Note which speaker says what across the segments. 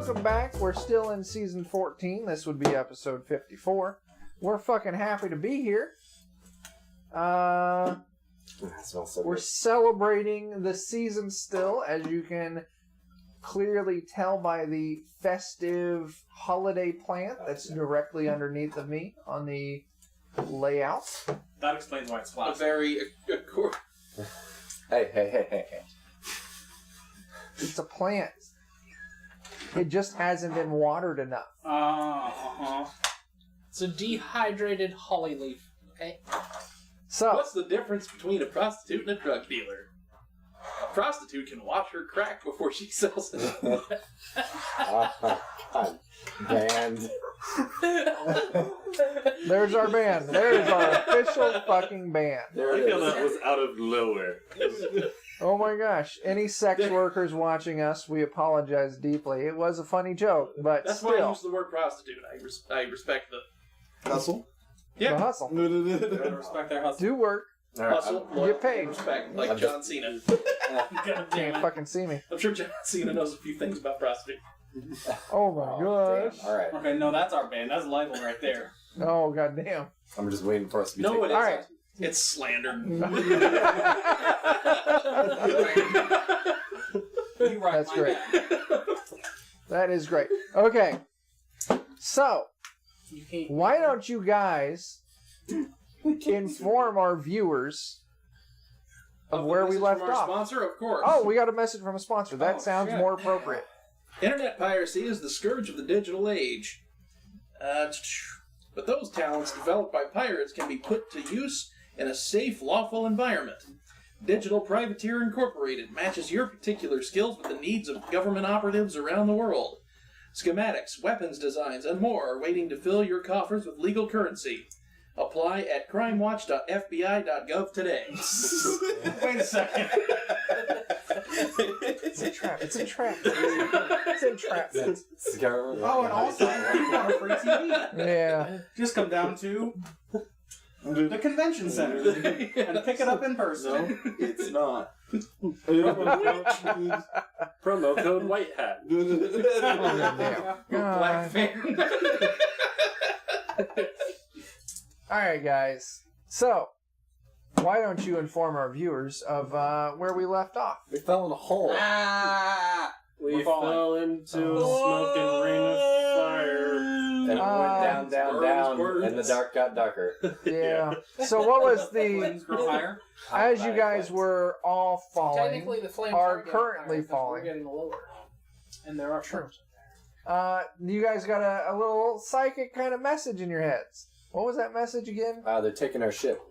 Speaker 1: welcome back. We're still in season 14. This would be episode 54. We're fucking happy to be here. We're celebrating the season still, as you can clearly tell by the festive holiday plant that's directly underneath of me on the layout.
Speaker 2: That explains why it's plastic.
Speaker 3: Hey.
Speaker 1: It's a plant. It just hasn't been watered enough.
Speaker 4: It's a dehydrated holly leaf. Okay.
Speaker 1: So,
Speaker 5: what's the difference between a prostitute and a drug dealer? A prostitute can wash her crack before she sells it.
Speaker 3: Band.
Speaker 1: there's our band. There's our official fucking band.
Speaker 6: I feel that was out of nowhere.
Speaker 1: Oh my gosh. Any sex workers watching us, we apologize deeply. It was a funny joke, but
Speaker 5: That's
Speaker 1: still.
Speaker 5: why I use the word prostitute. I respect the
Speaker 7: hustle.
Speaker 5: Yeah.
Speaker 1: The hustle.
Speaker 2: Gotta respect their hustle.
Speaker 1: Do work.
Speaker 5: Hustle.
Speaker 1: Get paid.
Speaker 5: Respect, like John Cena.
Speaker 1: Can't fucking see me.
Speaker 5: I'm sure John Cena knows a few things about prostitute.
Speaker 1: Oh my gosh.
Speaker 3: All right.
Speaker 2: Okay, no, that's our band. That's a label right there.
Speaker 1: Oh goddamn.
Speaker 3: I'm just waiting for us to be
Speaker 5: No,
Speaker 3: taken.
Speaker 5: it isn't.
Speaker 1: All right.
Speaker 5: It's slander.
Speaker 2: You write
Speaker 1: That's
Speaker 2: my
Speaker 1: great.
Speaker 2: band.
Speaker 1: That is great. Okay. So,
Speaker 4: You can't.
Speaker 1: why don't you guys inform our viewers of where we left
Speaker 5: From our
Speaker 1: off?
Speaker 5: sponsor, of course.
Speaker 1: Oh, we got a message from a sponsor. That
Speaker 2: Oh,
Speaker 1: sounds
Speaker 2: shit.
Speaker 1: more appropriate.
Speaker 5: Internet piracy is the scourge of the digital age. But those talents developed by pirates can be put to use in a safe, lawful environment. Digital Privateer Incorporated matches your particular skills with the needs of government operatives around the world. Schematics, weapons designs, and more are waiting to fill your coffers with legal currency. Apply at crimewatch.fbi.gov today.
Speaker 2: Wait a second.
Speaker 1: It's a trap. It's a trap. It's a trap.
Speaker 2: Oh, and also, if you want a free TV,
Speaker 1: Yeah.
Speaker 2: just come down to the convention center and pick it up in person.
Speaker 7: It's not.
Speaker 6: Promo code White Hat.
Speaker 1: Oh, damn.
Speaker 5: Black fan.
Speaker 1: Alright, guys. So, why don't you inform our viewers of where we left off?
Speaker 3: We fell in a hole.
Speaker 6: We
Speaker 2: We're falling.
Speaker 6: fell into a smoking rain of fire.
Speaker 3: And it went down,
Speaker 5: Burns.
Speaker 3: and the dark got darker.
Speaker 1: Yeah. So what was the...
Speaker 2: Flames grow higher.
Speaker 1: As you guys were all falling...
Speaker 4: Technically, the flames
Speaker 1: are
Speaker 4: getting
Speaker 1: currently
Speaker 4: higher because
Speaker 1: falling.
Speaker 4: We're getting lower, and there are shrooms.
Speaker 1: You guys got a little psychic kind of message in your heads. What was that message again?
Speaker 3: They're taking our ship.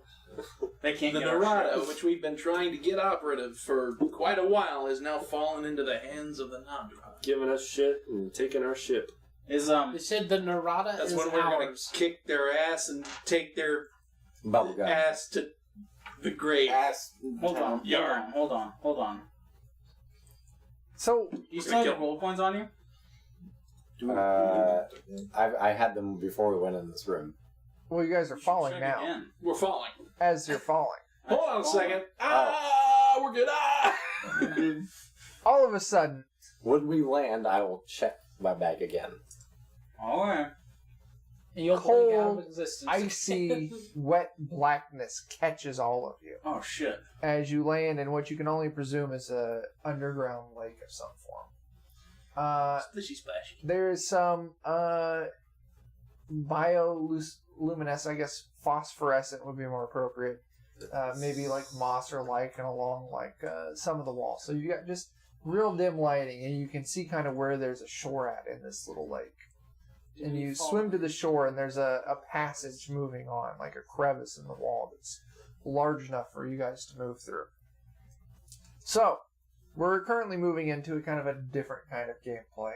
Speaker 2: They can't
Speaker 5: The
Speaker 2: get our
Speaker 5: Narada,
Speaker 2: shit.
Speaker 5: which we've been trying to get operative for quite a while, has now fallen into the hands of the Nandra.
Speaker 6: Giving us shit and taking our ship.
Speaker 2: Is
Speaker 4: They said the Narada
Speaker 5: That's
Speaker 4: is
Speaker 5: when we're going
Speaker 4: ours.
Speaker 5: to kick their ass and take their
Speaker 3: Bubblegum.
Speaker 5: ass to the grave.
Speaker 2: Hold on,
Speaker 5: Yarn.
Speaker 2: hold on.
Speaker 1: So,
Speaker 2: You still have your roll points on you?
Speaker 3: I had them before we went in this room.
Speaker 1: well, you guys are falling
Speaker 2: Check
Speaker 1: now.
Speaker 2: again.
Speaker 5: We're falling.
Speaker 1: As you're falling.
Speaker 5: Hold on a second. We're good.
Speaker 1: All of a sudden,
Speaker 3: When we land, I will check my bag again.
Speaker 2: Alright.
Speaker 4: And you'll blink out
Speaker 1: cold,
Speaker 4: of existence.
Speaker 1: icy, wet blackness catches all of you
Speaker 2: Oh shit.
Speaker 1: as you land in what you can only presume is a underground lake of some form.
Speaker 5: Splishy splashy.
Speaker 1: There is some bioluminescent, I guess phosphorescent would be more appropriate. Maybe like moss or lichen along like some of the walls. So you got just real dim lighting, and you can see kind of where there's a shore at in this little lake. And you swim to the shore, and there's a passage moving on, like a crevice in the wall that's large enough for you guys to move through. So, we're currently moving into a kind of a different kind of gameplay.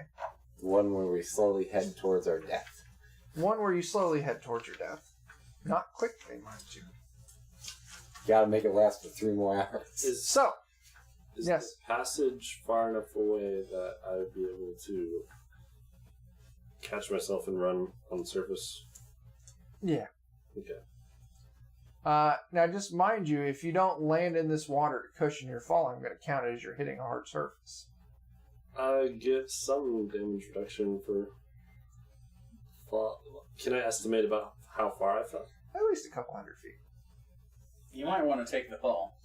Speaker 3: One where we slowly head towards our death.
Speaker 1: One where you slowly head towards your death. Not quickly, mind you.
Speaker 3: Gotta make it last for 3 more hours.
Speaker 1: So,
Speaker 6: Is
Speaker 1: yes.
Speaker 6: the passage far enough away that I would be able to catch myself and run on the surface?
Speaker 1: Yeah.
Speaker 6: Okay.
Speaker 1: Now, just mind you, if you don't land in this water to cushion your fall, I'm going to count it as you're hitting a hard surface.
Speaker 6: Get some damage reduction for fall. Can I estimate about how far I fell?
Speaker 1: At least a couple 100 feet.
Speaker 2: You might want to take the fall.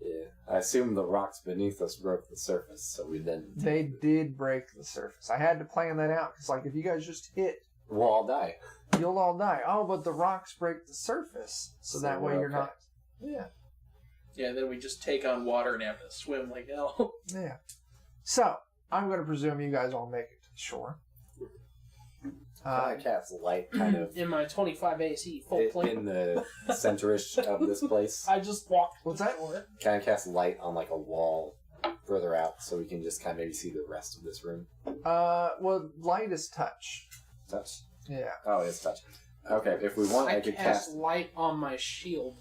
Speaker 3: Yeah. I assume the rocks beneath us broke the surface, so we didn't.
Speaker 1: They did break the surface. I had to plan that out because, like, if you guys just hit,
Speaker 3: We'll all die.
Speaker 1: you'll all die. Oh, but the rocks break the surface, so that way
Speaker 3: we're
Speaker 1: you're
Speaker 3: okay.
Speaker 1: not. Yeah,
Speaker 5: Yeah, then we just take on water and have to swim like hell.
Speaker 1: yeah. So I'm going to presume you guys all make it to the shore.
Speaker 3: Can I cast light kind of
Speaker 4: In my 25 AC full plate.
Speaker 3: in the center-ish of this place?
Speaker 4: I just walked.
Speaker 1: What's
Speaker 4: the
Speaker 1: that?
Speaker 4: shore.
Speaker 3: Can I cast light on like a wall further out so we can just kind of maybe see the rest of this room?
Speaker 1: Well, light is touch.
Speaker 3: Touch?
Speaker 1: Yeah.
Speaker 3: Oh, it's touch. Okay, if we want, I could cast.
Speaker 4: light on my shield.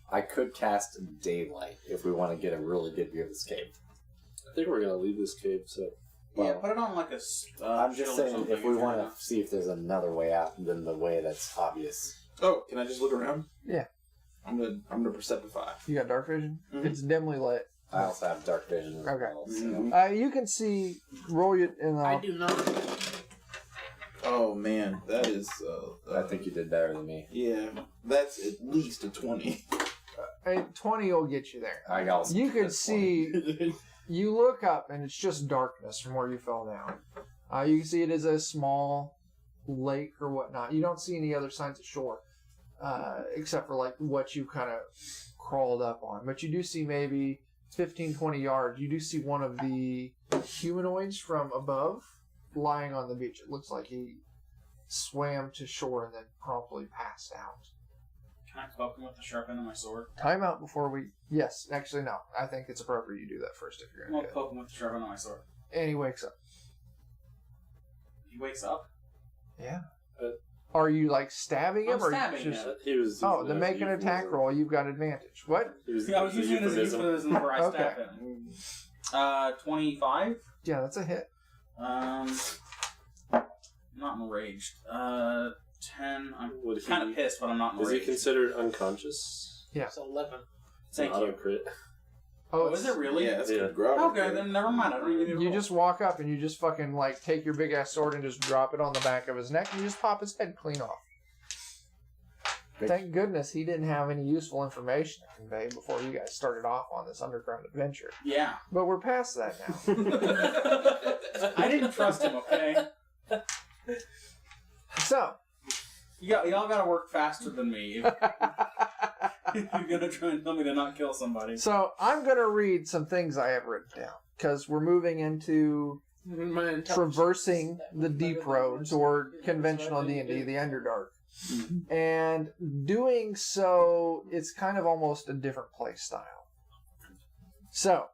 Speaker 3: I could cast daylight if we want to get a really good view of this cave.
Speaker 6: I think we're gonna leave this cave. So
Speaker 2: Yeah, put it on like a.
Speaker 3: I'm just
Speaker 2: shield or
Speaker 3: saying,
Speaker 2: something
Speaker 3: if we
Speaker 2: you're
Speaker 3: want
Speaker 2: not-
Speaker 3: to see if there's another way out than the way that's obvious.
Speaker 5: Oh, can I just look around?
Speaker 1: Yeah.
Speaker 5: I'm gonna perceptify.
Speaker 1: You got dark vision?
Speaker 5: Mhm.
Speaker 1: It's dimly lit.
Speaker 3: I also have dark vision as
Speaker 1: Okay.
Speaker 3: well. So.
Speaker 5: Mhm.
Speaker 1: You can see. Roll it in.
Speaker 4: I do not.
Speaker 5: Oh man, that is.
Speaker 3: I think you did better than me.
Speaker 5: Yeah, that's at least a 20.
Speaker 1: 20 will get you there.
Speaker 3: I got.
Speaker 1: You can see. You look up and it's just darkness from where you fell down. You can see it is a small lake or whatnot. You don't see any other signs of shore, except for like what you kind of crawled up on. But you do see maybe 15, 20 yards. You do see one of the humanoids from above lying on the beach. It looks like he swam to shore and then promptly passed out.
Speaker 2: Can I poke him with the sharp end of my sword?
Speaker 1: Time out before we. Yes, actually, no. I think it's appropriate you do that first if you're
Speaker 2: I'm
Speaker 1: going
Speaker 2: gonna
Speaker 1: to do
Speaker 2: poke him with the sharp end of my sword.
Speaker 1: it. And he wakes up.
Speaker 2: He wakes up.
Speaker 1: Yeah. Are you like stabbing him
Speaker 2: I'm
Speaker 1: or
Speaker 2: stabbing
Speaker 1: just?
Speaker 2: him.
Speaker 6: He was.
Speaker 1: Oh,
Speaker 6: using
Speaker 1: then
Speaker 6: it
Speaker 1: make
Speaker 6: as
Speaker 1: an
Speaker 6: a
Speaker 1: attack
Speaker 6: euphemism.
Speaker 1: roll. You've got advantage. What?
Speaker 6: He was,
Speaker 2: Yeah, I was
Speaker 6: it
Speaker 2: using it as a euphemism for I
Speaker 1: Okay.
Speaker 2: stab him. 25.
Speaker 1: Yeah, that's a hit.
Speaker 2: Not enraged. 10. I'm
Speaker 6: Would he-
Speaker 2: kind of pissed, but I'm not
Speaker 6: Is he
Speaker 2: enraged.
Speaker 6: considered unconscious?
Speaker 1: Yeah.
Speaker 4: It's 11.
Speaker 2: Thank
Speaker 6: Auto
Speaker 2: you.
Speaker 6: crit.
Speaker 2: Oh, is it really?
Speaker 5: Yeah, that's
Speaker 6: Yeah.
Speaker 5: good grab.
Speaker 2: Okay, then never mind. I don't even need to
Speaker 1: You
Speaker 2: roll.
Speaker 1: just walk up and you just fucking like take your big ass sword and just drop it on the back of his neck and you just pop his head clean off. Thank goodness he didn't have any useful information to convey before you guys started off on this underground adventure.
Speaker 2: Yeah.
Speaker 1: But we're past that now.
Speaker 2: I didn't trust him, okay?
Speaker 1: So,
Speaker 2: Y'all gotta work faster than me if you're gonna try and tell me to not kill somebody.
Speaker 1: I'm going to read some things I have written down because we're moving into
Speaker 4: My intelligence
Speaker 1: traversing
Speaker 4: is
Speaker 1: the
Speaker 4: better
Speaker 1: deep
Speaker 4: than
Speaker 1: roads
Speaker 4: yours.
Speaker 1: or
Speaker 4: Yeah,
Speaker 1: conventional
Speaker 4: so I think
Speaker 1: D&D,
Speaker 4: it-
Speaker 1: the Underdark. And doing so, it's kind of almost a different play style. So,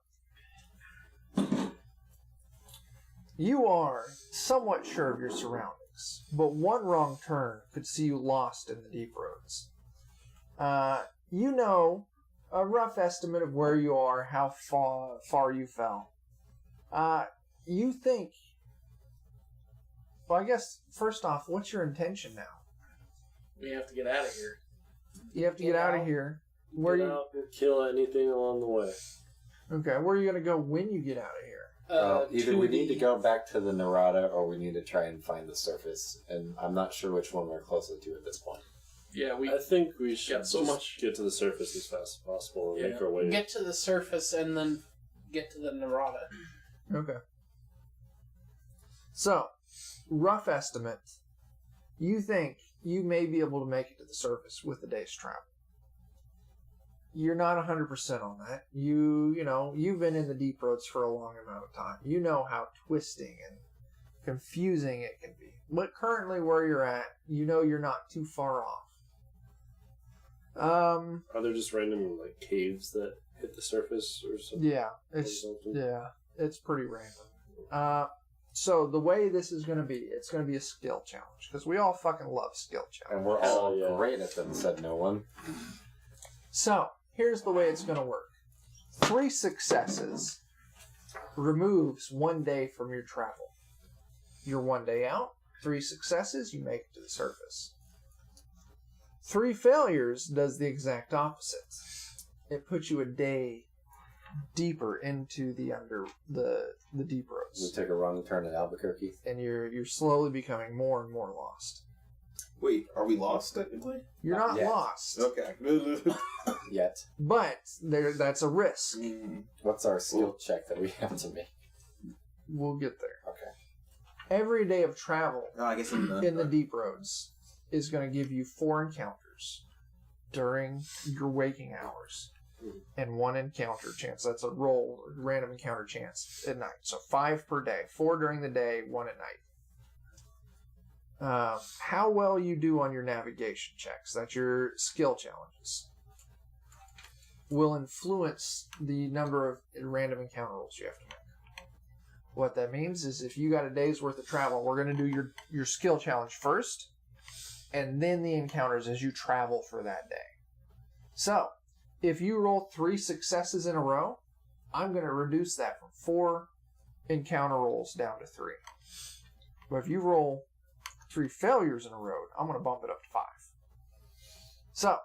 Speaker 1: you are somewhat sure of your surroundings, but one wrong turn could see you lost in the deep roads. You know a rough estimate of where you are, how far you fell. You think... Well, I guess, first off, what's your intention now?
Speaker 5: We have to get out of here.
Speaker 1: You have to get out of here. Where
Speaker 6: Get
Speaker 1: you?
Speaker 6: out and kill anything along the way.
Speaker 1: Okay, where are you gonna go when you get out of here?
Speaker 3: Either
Speaker 4: to
Speaker 3: we need to
Speaker 4: the-
Speaker 3: go back to the Narada or we need to try and find the surface. And I'm not sure which one we're closer to at this point.
Speaker 5: Yeah, we.
Speaker 6: I think we should
Speaker 5: got so
Speaker 6: just
Speaker 5: much-
Speaker 6: get to the surface as fast as possible and
Speaker 5: Yeah.
Speaker 6: make our way.
Speaker 4: Get to the surface and then get to the Narada.
Speaker 1: Okay. So, rough estimate. You think you may be able to make it to the surface with a day's travel. You're not 100% on that. You know, you've been in the deep roads for a long amount of time. You know how twisting and confusing it can be. But currently where you're at, you know you're not too far off.
Speaker 6: Are there just random like caves that hit the surface or something?
Speaker 1: Yeah, it's pretty random. So the way this is going to be, it's going to be a skill challenge because we all fucking love skill challenges.
Speaker 3: And we're all
Speaker 6: Yeah.
Speaker 3: great at them, said no one.
Speaker 1: So here's the way it's going to work: 3 successes removes 1 day from your travel. You're 1 day out. 3 successes, you make it to the surface. 3 failures does the exact opposite. It puts you a day deeper into the deep
Speaker 3: We
Speaker 1: roads,
Speaker 3: took a wrong turn at Albuquerque.
Speaker 1: and you're slowly becoming more and more lost.
Speaker 5: Wait, are we lost technically?
Speaker 1: You're
Speaker 3: Not
Speaker 1: not
Speaker 3: yet.
Speaker 1: lost,
Speaker 5: Okay.
Speaker 3: Yet.
Speaker 1: but that's a risk.
Speaker 3: What's our skill check that we have to make?
Speaker 1: We'll get there.
Speaker 3: Okay.
Speaker 1: Every day of travel
Speaker 5: No, I guess
Speaker 1: in the deep roads is going to give you 4 encounters during your waking hours and 1 encounter chance. That's a roll, random encounter chance at night. So 5 per day, 4 during the day, 1 at night. How well you do on your navigation checks, that's your skill challenges, will influence the number of random encounter rolls you have to make. What that means is if you got a day's worth of travel, we're going to do your skill challenge first, and then the encounters as you travel for that day. So, if you roll 3 successes in a row, I'm going to reduce that from 4 encounter rolls down to 3. But if you roll 3 failures in a row, I'm going to bump it up to 5. So,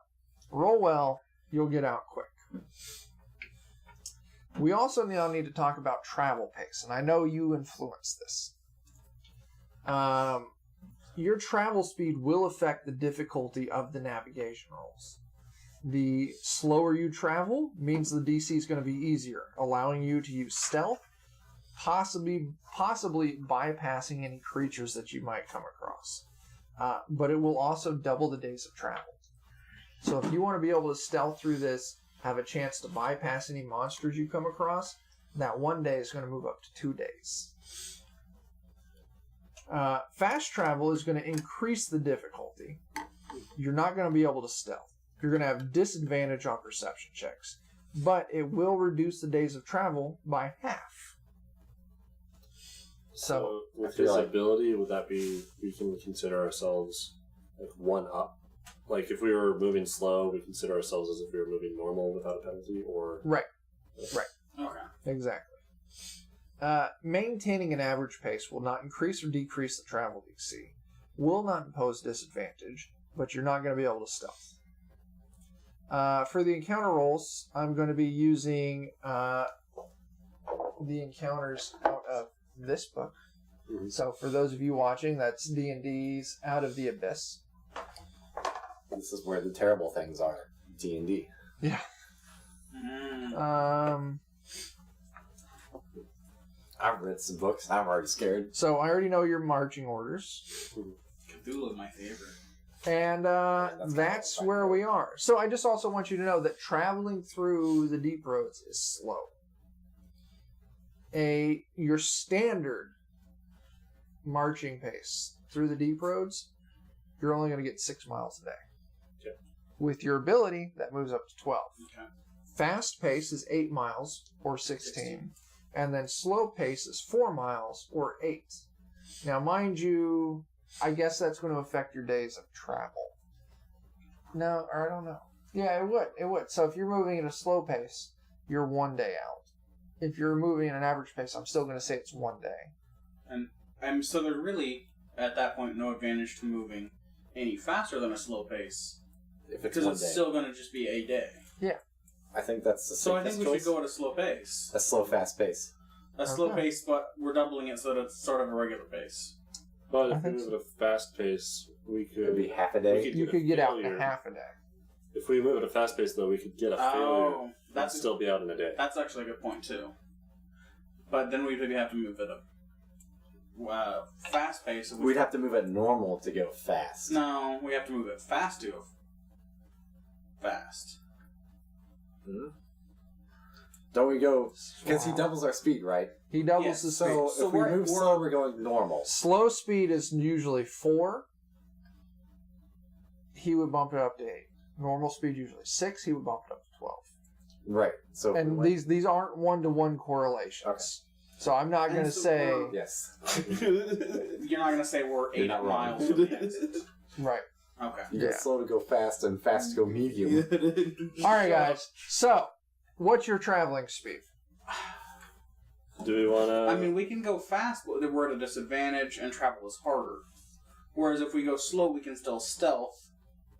Speaker 1: roll well, you'll get out quick. We also now need to talk about travel pace, and I know you influence this. Your travel speed will affect the difficulty of the navigation rolls. The slower you travel means the DC is going to be easier, allowing you to use stealth, possibly bypassing any creatures that you might come across. But it will also double the days of travel. So if you want to be able to stealth through this, have a chance to bypass any monsters you come across, that 1 day is going to move up to 2 days. Fast travel is going to increase the difficulty. You're not going to be able to stealth. You're going to have disadvantage on perception checks, but it will reduce the days of travel by half. So
Speaker 6: with this ability, would that be we can consider ourselves like 1 up? Like if we were moving slow, we consider ourselves as if we were moving normal without a penalty, or
Speaker 1: right,
Speaker 2: Okay.
Speaker 1: exactly. Maintaining an average pace will not increase or decrease the travel DC. Will not impose disadvantage, but you're not going to be able to stealth. For the encounter rolls, I'm going to be using the encounters out of this book.
Speaker 6: Mhm.
Speaker 1: So for those of you watching, that's D&D's Out of the Abyss.
Speaker 3: This is where the terrible things are. D&D.
Speaker 1: Yeah.
Speaker 2: Mm.
Speaker 3: I've read some books and I'm already scared.
Speaker 1: So I already know your marching orders.
Speaker 2: Cthulhu, my favorite.
Speaker 1: And that's where we are. So I just also want you to know that traveling through the deep roads is slow. Your standard marching pace through the deep roads, you're only going to get 6 miles a day.
Speaker 6: Okay.
Speaker 1: With your ability, that moves up to 12.
Speaker 2: Okay.
Speaker 1: Fast pace is 8 miles or 16. And then slow pace is 4 miles or 8. Now, mind you, I guess that's going to affect your days of travel. No, or I don't know. Yeah, it would. It would. So if you're moving at a slow pace, you're 1 day out. If you're moving at an average pace, I'm still going to say it's 1 day.
Speaker 2: And so there's really, at that point, no advantage to moving any faster than a slow pace.
Speaker 3: If it's
Speaker 2: Because
Speaker 3: 1
Speaker 2: it's
Speaker 3: day.
Speaker 2: still going to just be a day.
Speaker 3: I think that's the
Speaker 2: So I
Speaker 3: safest
Speaker 2: think we
Speaker 3: choice.
Speaker 2: should go at a slow pace.
Speaker 3: A slow, fast pace.
Speaker 2: A slow
Speaker 1: Okay.
Speaker 2: pace, but we're doubling it so that it's sort of a regular pace.
Speaker 6: But
Speaker 1: I
Speaker 6: if we
Speaker 1: think
Speaker 6: move at a fast pace, we
Speaker 3: It would be
Speaker 6: could.
Speaker 3: half a day.
Speaker 1: You could get out in a half a day.
Speaker 6: If we move at a fast pace, though, we could get a failure.
Speaker 2: Oh,
Speaker 6: and
Speaker 2: that's
Speaker 6: still be out in a day.
Speaker 2: That's actually a good point too. But then we'd maybe have to move at a fast pace.
Speaker 3: We'd have to move at normal to go fast.
Speaker 2: No, we have to move it fast to go fast.
Speaker 3: Hmm? Don't we go... Because he doubles our speed, right?
Speaker 1: He doubles
Speaker 2: Yes,
Speaker 1: the speed.
Speaker 3: So,
Speaker 2: So
Speaker 3: if we
Speaker 2: we're-
Speaker 3: move slow, we're going normal.
Speaker 1: Slow speed is usually 4. He would bump it up to 8. Normal speed usually 6. He would bump it up to 12.
Speaker 3: Right. So if we
Speaker 1: And
Speaker 3: went-
Speaker 1: these aren't 1-to-1 correlations.
Speaker 3: Okay.
Speaker 1: So I'm not going to
Speaker 2: And so
Speaker 1: say
Speaker 2: we're-
Speaker 3: Yes.
Speaker 2: You're not going to say we're
Speaker 3: You're
Speaker 2: 8
Speaker 3: not wrong.
Speaker 2: miles from the exit.
Speaker 1: right.
Speaker 2: Okay.
Speaker 3: You go
Speaker 1: Yeah.
Speaker 3: slow to go fast and fast to go medium.
Speaker 1: All right, guys. So, what's your traveling speed?
Speaker 6: Do we want to?
Speaker 2: I mean, we can go fast, but we're at a disadvantage, and travel is harder. Whereas if we go slow, we can still stealth.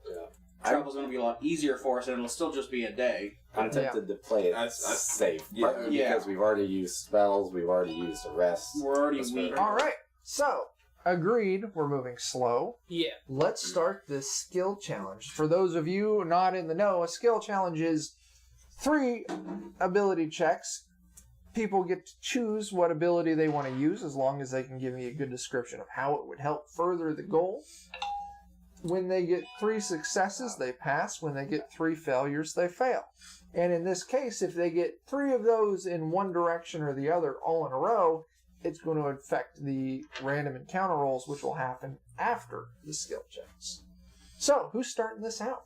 Speaker 6: yeah.
Speaker 2: travel's going to be a lot easier for us, and it'll still just be a day.
Speaker 3: I'm tempted to play it
Speaker 7: That's-
Speaker 3: safe.
Speaker 7: yeah.
Speaker 3: Partly
Speaker 2: Yeah.
Speaker 3: because we've already used spells, we've already used arrests.
Speaker 2: We're already
Speaker 3: That's
Speaker 2: weak.
Speaker 3: fair.
Speaker 1: All right. So, agreed. We're moving slow.
Speaker 4: Yeah.
Speaker 1: Let's start this skill challenge. For those of you not in the know, a skill challenge is 3 ability checks. People get to choose what ability they want to use as long as they can give me a good description of how it would help further the goal. When they get 3 successes, they pass. When they get 3 failures, they fail. And in this case, if they get 3 of those in one direction or the other all in a row, it's going to affect the random encounter rolls, which will happen after the skill checks. So, who's starting this out?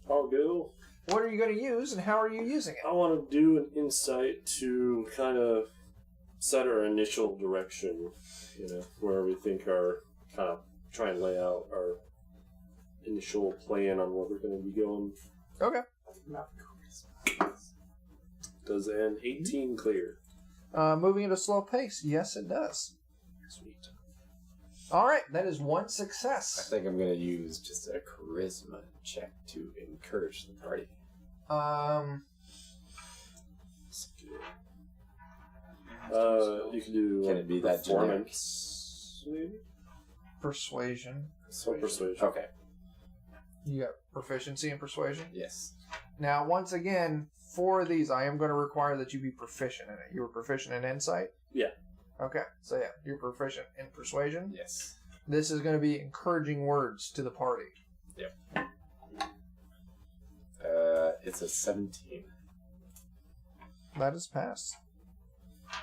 Speaker 6: I'll go.
Speaker 1: What are you going to use, and how are you using it?
Speaker 6: I want to do an insight to kind of set our initial direction, where we think our kind of try and lay out our initial plan on what we're going to be going.
Speaker 1: Okay.
Speaker 6: Does an 18 clear?
Speaker 1: Moving at a slow pace. Yes, it does.
Speaker 6: Sweet.
Speaker 1: All right, that is 1
Speaker 3: I
Speaker 1: success.
Speaker 3: think I'm going to use just a charisma check to encourage the party.
Speaker 6: You can do
Speaker 3: Can it be that generic?
Speaker 6: performance, maybe?
Speaker 1: Persuasion.
Speaker 6: So persuasion.
Speaker 3: Okay.
Speaker 1: You got proficiency in persuasion.
Speaker 3: Yes.
Speaker 1: Now, once again, for these, I am going to require that you be proficient in it. You were proficient in insight?
Speaker 6: Yeah.
Speaker 1: Okay, so yeah, you're proficient in persuasion.
Speaker 3: Yes.
Speaker 1: This is going to be encouraging words to the party.
Speaker 3: It's a 17.
Speaker 1: That is passed.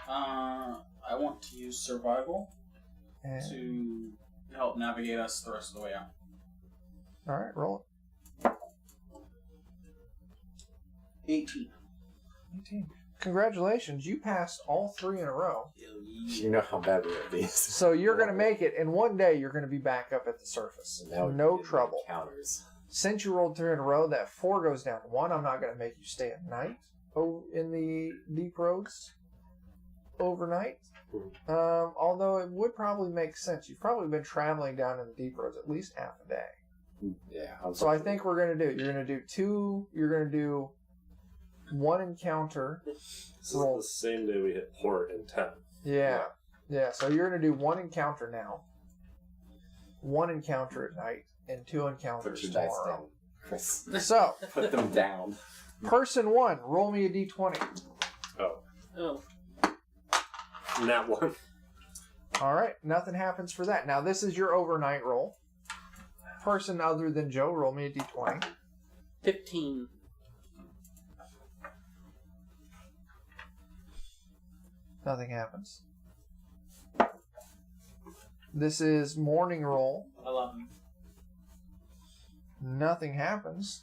Speaker 2: I want to use survival
Speaker 1: And,
Speaker 2: to help navigate us the rest of the way out.
Speaker 1: all right, roll
Speaker 2: 18.
Speaker 1: it. 18. Congratulations, you passed all 3 in a row.
Speaker 3: You know how bad we are at these.
Speaker 1: So you're going to make it, and one day you're going to be back up at the surface.
Speaker 3: Now we
Speaker 1: No
Speaker 3: can get
Speaker 1: trouble.
Speaker 3: Counters.
Speaker 1: Since you rolled 3 in a row, that 4 goes down to 1. I'm not going to make you stay at night in the deep roads overnight. Although it would probably make sense. You've probably been traveling down in the deep roads at least half a day.
Speaker 3: Yeah.
Speaker 1: So I think we're going to do, you're going to do 2, you're going to do 1 encounter.
Speaker 6: This is
Speaker 1: Roll.
Speaker 6: the same day we hit port in town.
Speaker 1: Yeah. Yeah, so you're going to do 1 encounter now, 1 encounter at night, and 2
Speaker 3: Put
Speaker 1: encounters
Speaker 3: your dice
Speaker 1: tomorrow.
Speaker 3: down, Chris.
Speaker 1: So,
Speaker 3: Put them down.
Speaker 1: person 1, roll me a d20.
Speaker 6: Oh.
Speaker 4: Oh.
Speaker 6: Nat 1.
Speaker 1: All right, nothing happens for that. Now, this is your overnight roll. Person other than Joe, roll me a d20.
Speaker 4: 15.
Speaker 1: Nothing happens. This is morning roll.
Speaker 2: 11.
Speaker 1: Nothing happens.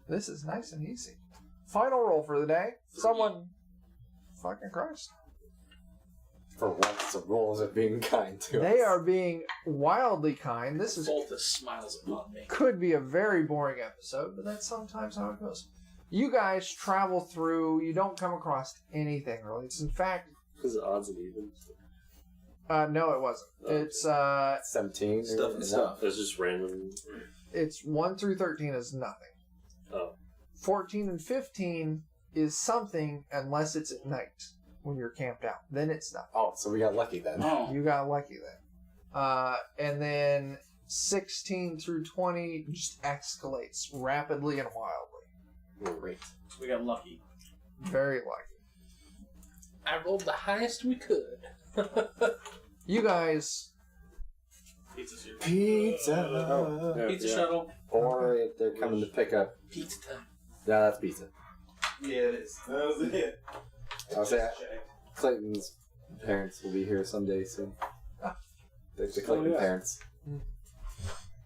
Speaker 1: This is nice and easy. Final roll for the day. Someone. Fucking Christ.
Speaker 3: For once, the rolls are being kind to us.
Speaker 1: They are being wildly kind. This is
Speaker 5: Voltus smiles upon me.
Speaker 1: could be a very boring episode, but that's sometimes how it goes. You guys travel through. You don't come across anything really. It's in fact.
Speaker 6: Is it odds and evens?
Speaker 1: No, it wasn't.
Speaker 6: Okay.
Speaker 1: It's
Speaker 3: 17.
Speaker 7: Stuff and stuff.
Speaker 6: It's just random.
Speaker 1: It's 1 through 13 is nothing.
Speaker 6: Oh.
Speaker 1: 14 and 15 is something unless it's at night when you're camped out. Then it's nothing.
Speaker 3: Oh, so we got lucky then.
Speaker 2: Oh.
Speaker 1: You got lucky then. And then 16 through 20 just escalates rapidly and wildly.
Speaker 3: Great.
Speaker 2: We got lucky.
Speaker 1: Very lucky.
Speaker 4: I rolled the highest we could.
Speaker 1: You guys,
Speaker 2: Pizza's here.
Speaker 3: Pizza.
Speaker 6: Yeah,
Speaker 2: Pizza
Speaker 6: yeah.
Speaker 2: shuttle.
Speaker 3: Or if they're coming to pick up.
Speaker 4: Pizza time.
Speaker 3: Yeah, that's pizza.
Speaker 7: Yeah, it is. That was it.
Speaker 3: I'll say Clayton's parents will be here someday soon. The Clayton
Speaker 6: yeah.
Speaker 3: parents.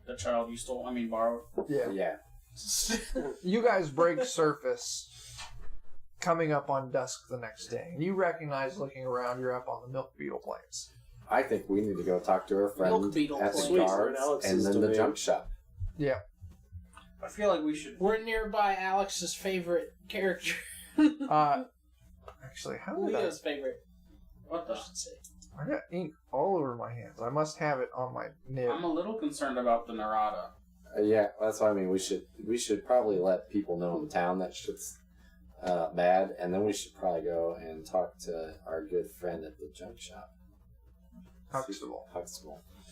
Speaker 2: The child you stole, borrowed.
Speaker 1: yeah.
Speaker 3: Yeah.
Speaker 1: You guys break surface coming up on dusk the next day. And you recognize looking around, you're up on the Milk Beetle Plains.
Speaker 3: I think we need to go talk to our friend
Speaker 4: Milk Beetle
Speaker 3: at the
Speaker 4: place.
Speaker 6: Sweet, we're
Speaker 3: guards
Speaker 6: in Alex's
Speaker 3: and then the
Speaker 6: domain.
Speaker 3: junk shop.
Speaker 1: Yeah.
Speaker 2: I feel like we should.
Speaker 4: We're nearby Alex's favorite character.
Speaker 1: Actually, how did
Speaker 4: Leo's favorite.
Speaker 2: What
Speaker 4: I
Speaker 2: the?
Speaker 4: should say.
Speaker 1: I got ink all over my hands. I must have it on my nib.
Speaker 2: I'm a little concerned about the Narada.
Speaker 3: Yeah, that's what I mean. We should probably let people know in town that shit's bad, and then we should probably go and talk to our good friend at the junk shop,
Speaker 1: Huxtable.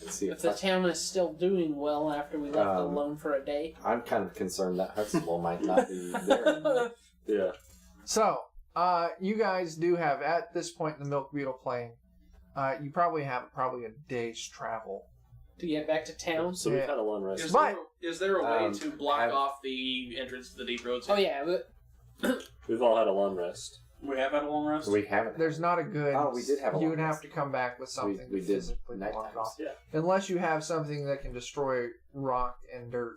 Speaker 3: And see
Speaker 4: If the town is still doing well after we left alone for a day.
Speaker 3: I'm kind of concerned that Huxtable might not be there.
Speaker 6: Yeah.
Speaker 1: So, you guys do have, at this point in the Milk Beetle Plain, you probably have a day's travel.
Speaker 4: To get back to town?
Speaker 6: So we've had a long rest.
Speaker 5: Is there a way to block
Speaker 3: I've-
Speaker 5: off the entrance to the deep roads?
Speaker 4: Oh, yeah, but
Speaker 6: We've all had a long rest.
Speaker 2: We have had a long rest.
Speaker 3: We haven't.
Speaker 1: There's not a good...
Speaker 3: Oh, we did have a
Speaker 1: You
Speaker 3: long
Speaker 1: would have
Speaker 3: rest.
Speaker 1: to come back with something
Speaker 3: We
Speaker 1: to
Speaker 3: did
Speaker 1: physically
Speaker 3: night
Speaker 1: block it
Speaker 3: times.
Speaker 1: off.
Speaker 6: Yeah.
Speaker 1: Unless you have something that can destroy rock and dirt.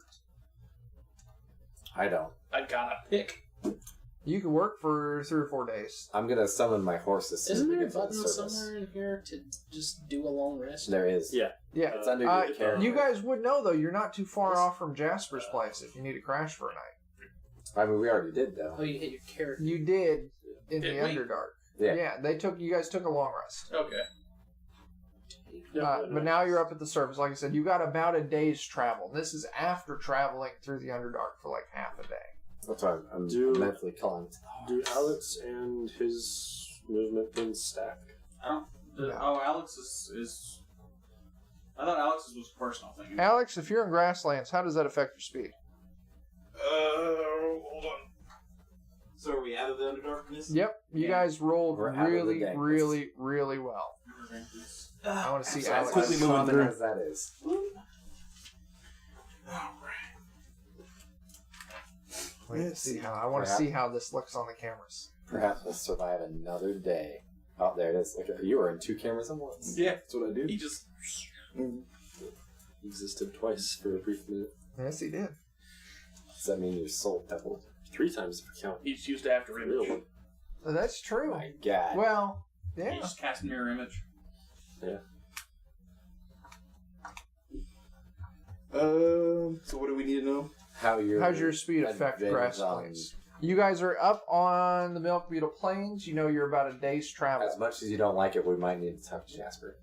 Speaker 3: I don't.
Speaker 5: I got a pick.
Speaker 1: You could work for 3 or 4 days.
Speaker 3: I'm gonna summon my horses. Soon
Speaker 4: isn't
Speaker 3: to
Speaker 4: there a
Speaker 3: get to the
Speaker 4: button
Speaker 3: service.
Speaker 4: somewhere in here to just do a long rest?
Speaker 3: There is.
Speaker 6: Yeah.
Speaker 1: Yeah.
Speaker 3: It's under your character.
Speaker 1: You guys would know, though, you're not too far off from Jasper's place if you need to crash for a night.
Speaker 3: I mean, we already did though.
Speaker 4: Oh, you hit your character.
Speaker 1: You did in
Speaker 5: Did
Speaker 1: the
Speaker 5: we?
Speaker 1: Underdark.
Speaker 3: Yeah.
Speaker 1: You guys took a long rest.
Speaker 5: Okay.
Speaker 1: But now you're up at the surface. Like I said, you got about a day's travel. This is after traveling through the Underdark for like half a day.
Speaker 3: That's why I'm mentally calling.
Speaker 6: Do Alex and his movement things stack?
Speaker 2: I don't.
Speaker 1: No.
Speaker 2: Oh, Alex is. I thought Alex's was a personal thing.
Speaker 1: Alex, if you're in grasslands, how does that affect your speed?
Speaker 5: Hold on.
Speaker 7: So are we out of the Underdarkness?
Speaker 1: Yep, you guys rolled
Speaker 3: We're out of the
Speaker 1: really,
Speaker 3: deck.
Speaker 1: really, really well. I want to see
Speaker 3: As
Speaker 1: Alex.
Speaker 3: quickly moving through as that is.
Speaker 1: Wait to see how. I want to see how this looks on the cameras.
Speaker 3: Perhaps we'll survive another day. Oh, there it is. Look, you were in 2 cameras at once.
Speaker 5: Yeah.
Speaker 7: That's what I do.
Speaker 5: He just.
Speaker 6: Existed twice for a brief minute.
Speaker 1: Yes, he did.
Speaker 3: Does that mean your soul doubled?
Speaker 6: 3 times if you count.
Speaker 5: He's used after image.
Speaker 6: Really?
Speaker 1: That's true.
Speaker 3: My God.
Speaker 1: Well,
Speaker 2: You
Speaker 1: yeah.
Speaker 2: just cast mirror image.
Speaker 7: So what do we need to know?
Speaker 1: How's your speed affect
Speaker 3: advantage
Speaker 1: grasslands? You guys are up on the Milk Beetle Plains. You know you're about a day's travel.
Speaker 3: As much as you don't like it, we might need to talk to Jasper.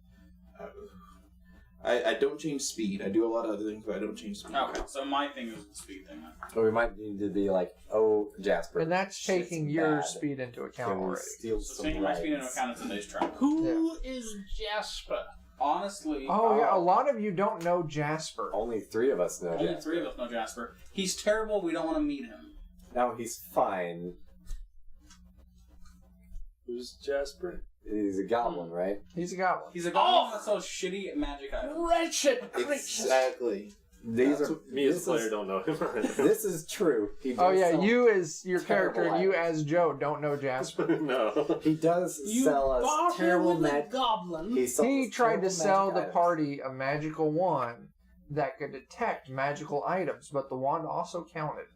Speaker 7: I don't change speed. I do a lot of other things, but I don't change speed.
Speaker 2: Okay, so my thing is the speed thing.
Speaker 3: Or we might need to be like, oh, Jasper.
Speaker 1: And that's
Speaker 3: shit's
Speaker 1: taking your
Speaker 3: bad.
Speaker 1: speed into account
Speaker 3: Can we
Speaker 1: already.
Speaker 3: steal
Speaker 2: So
Speaker 3: some
Speaker 2: taking my speed into
Speaker 3: rides?
Speaker 2: account, it's a day's travel.
Speaker 4: Who is Jasper?
Speaker 2: Honestly,
Speaker 1: Oh, yeah, a lot of you don't know Jasper.
Speaker 3: Only 3 of us know
Speaker 2: only
Speaker 3: Jasper.
Speaker 2: 3 of us know Jasper. He's terrible. We don't want to meet him.
Speaker 3: No, he's fine.
Speaker 6: Who's Jasper?
Speaker 3: He's a goblin, right?
Speaker 1: He's a goblin.
Speaker 2: He's a goblin that sells shitty magic items.
Speaker 4: Wretched creature.
Speaker 7: Exactly.
Speaker 3: These
Speaker 7: That's
Speaker 3: are
Speaker 6: Me as
Speaker 3: this
Speaker 6: a player
Speaker 3: is-
Speaker 6: don't know him.
Speaker 3: This is true. He does
Speaker 1: Oh, yeah,
Speaker 3: sell-
Speaker 1: you as your
Speaker 3: terrible
Speaker 1: character and you
Speaker 3: items.
Speaker 1: as Joe don't know Jasper.
Speaker 6: No.
Speaker 3: He does
Speaker 4: You
Speaker 3: sell us
Speaker 4: barter
Speaker 3: terrible
Speaker 4: with a
Speaker 3: magic.
Speaker 4: goblin.
Speaker 3: He
Speaker 1: Tried to sell the party a magical wand that could detect magical items, but the wand also counted.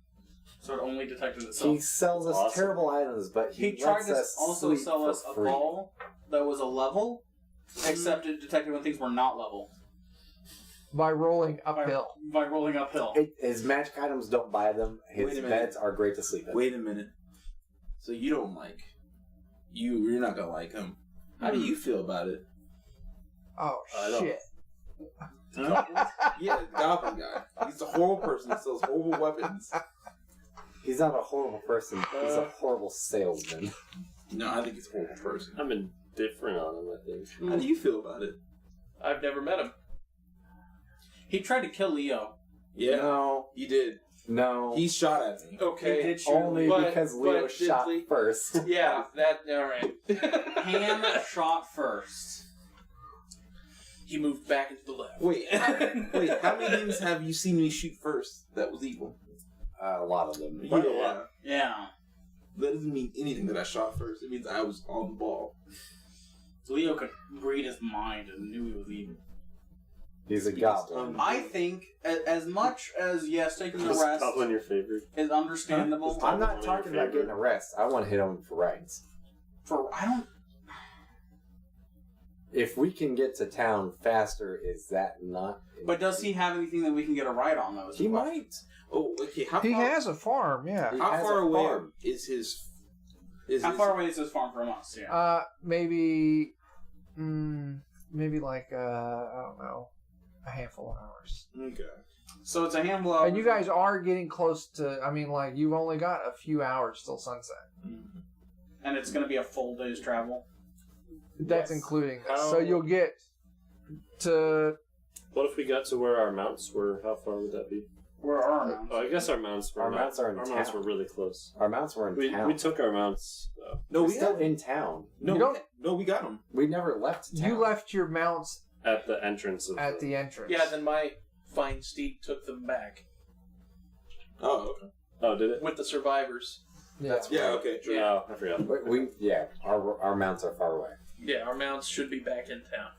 Speaker 2: So it only detected itself.
Speaker 3: He sells us
Speaker 6: Awesome.
Speaker 3: terrible items, but
Speaker 2: He
Speaker 3: he
Speaker 2: tried
Speaker 3: lets
Speaker 2: to
Speaker 3: us
Speaker 2: also
Speaker 3: sleep
Speaker 2: sell
Speaker 3: for
Speaker 2: us a
Speaker 3: free.
Speaker 2: ball that was a level, except it detected when things were not level.
Speaker 1: By rolling uphill.
Speaker 2: By rolling uphill.
Speaker 3: His magic items don't buy them.
Speaker 7: Wait
Speaker 3: His
Speaker 7: a minute.
Speaker 3: beds are great to sleep in.
Speaker 7: Wait a minute. So you don't like? You're not gonna like him. How do you feel about it?
Speaker 1: Oh,
Speaker 6: I don't-
Speaker 1: shit.
Speaker 7: Yeah, the goblin guy. He's a horrible person that sells horrible weapons.
Speaker 3: He's not a horrible person. He's a horrible salesman.
Speaker 7: No, I think he's a horrible person.
Speaker 6: I'm indifferent on him, I think.
Speaker 7: How do you feel about it?
Speaker 5: I've never met him.
Speaker 2: He tried to kill Leo.
Speaker 7: Yeah,
Speaker 3: No,
Speaker 7: he did.
Speaker 3: no.
Speaker 7: He shot at me.
Speaker 5: Okay.
Speaker 2: He did shoot
Speaker 3: Only
Speaker 2: Leo.
Speaker 3: because Leo
Speaker 5: but did
Speaker 3: shot
Speaker 5: Lee-
Speaker 3: first.
Speaker 5: Yeah, that. Alright.
Speaker 2: Ham shot first.
Speaker 5: He moved back into the left.
Speaker 7: Wait, how many things have you seen me shoot first that was evil?
Speaker 3: A lot of them.
Speaker 7: Quite a lot.
Speaker 2: Yeah.
Speaker 7: That doesn't mean anything that I shot first. It means I was on the ball.
Speaker 2: So Leo could read his mind and knew he was evil.
Speaker 3: He's a goblin.
Speaker 2: I think, as much as, yes, taking the
Speaker 6: Is
Speaker 2: rest
Speaker 6: Goblin your favorite?
Speaker 2: is understandable.
Speaker 6: Huh?
Speaker 3: I'm not talking about getting a rest. I want to hit him for rides.
Speaker 2: I don't.
Speaker 3: If we can get to town faster, is that not?
Speaker 2: But does he have anything that we can get a ride on, though? is the
Speaker 3: He
Speaker 2: question.
Speaker 3: might.
Speaker 7: Oh, okay. How
Speaker 1: He
Speaker 7: far,
Speaker 1: has a farm, yeah.
Speaker 3: He
Speaker 7: how
Speaker 3: has
Speaker 7: far
Speaker 3: a
Speaker 7: away
Speaker 3: farm.
Speaker 7: is his?
Speaker 2: How far away is his farm from us? Yeah.
Speaker 1: Maybe like, I don't know, a handful of hours.
Speaker 7: Okay.
Speaker 2: So it's a handful of
Speaker 1: And you guys are getting close to. I mean, like you've only got a few hours till sunset.
Speaker 2: And it's going to be a full day's travel.
Speaker 1: That's
Speaker 3: Yes.
Speaker 1: including this.
Speaker 6: How-
Speaker 1: So you'll get to.
Speaker 6: What if we got to where our mounts were? How far would that be?
Speaker 2: Where are our mounts?
Speaker 6: Oh, I guess our mounts were.
Speaker 3: Our mounts are in
Speaker 6: Our mounts
Speaker 3: town.
Speaker 6: were really close.
Speaker 3: Our mounts were in town.
Speaker 6: We took our mounts.
Speaker 7: No,
Speaker 3: We're
Speaker 7: we
Speaker 3: still
Speaker 7: got
Speaker 3: in town.
Speaker 7: no,
Speaker 1: You don't-
Speaker 7: no, we got them.
Speaker 3: We never left town.
Speaker 1: You left your mounts
Speaker 6: At the entrance of
Speaker 1: at the entrance.
Speaker 5: Yeah, then my fine steed took them back
Speaker 7: Oh, okay.
Speaker 6: Oh, did it?
Speaker 5: with the survivors.
Speaker 1: Yeah.
Speaker 7: Yeah, okay, true.
Speaker 6: Yeah, I forgot.
Speaker 3: Our mounts are far away.
Speaker 5: Yeah, our mounts should be back in town.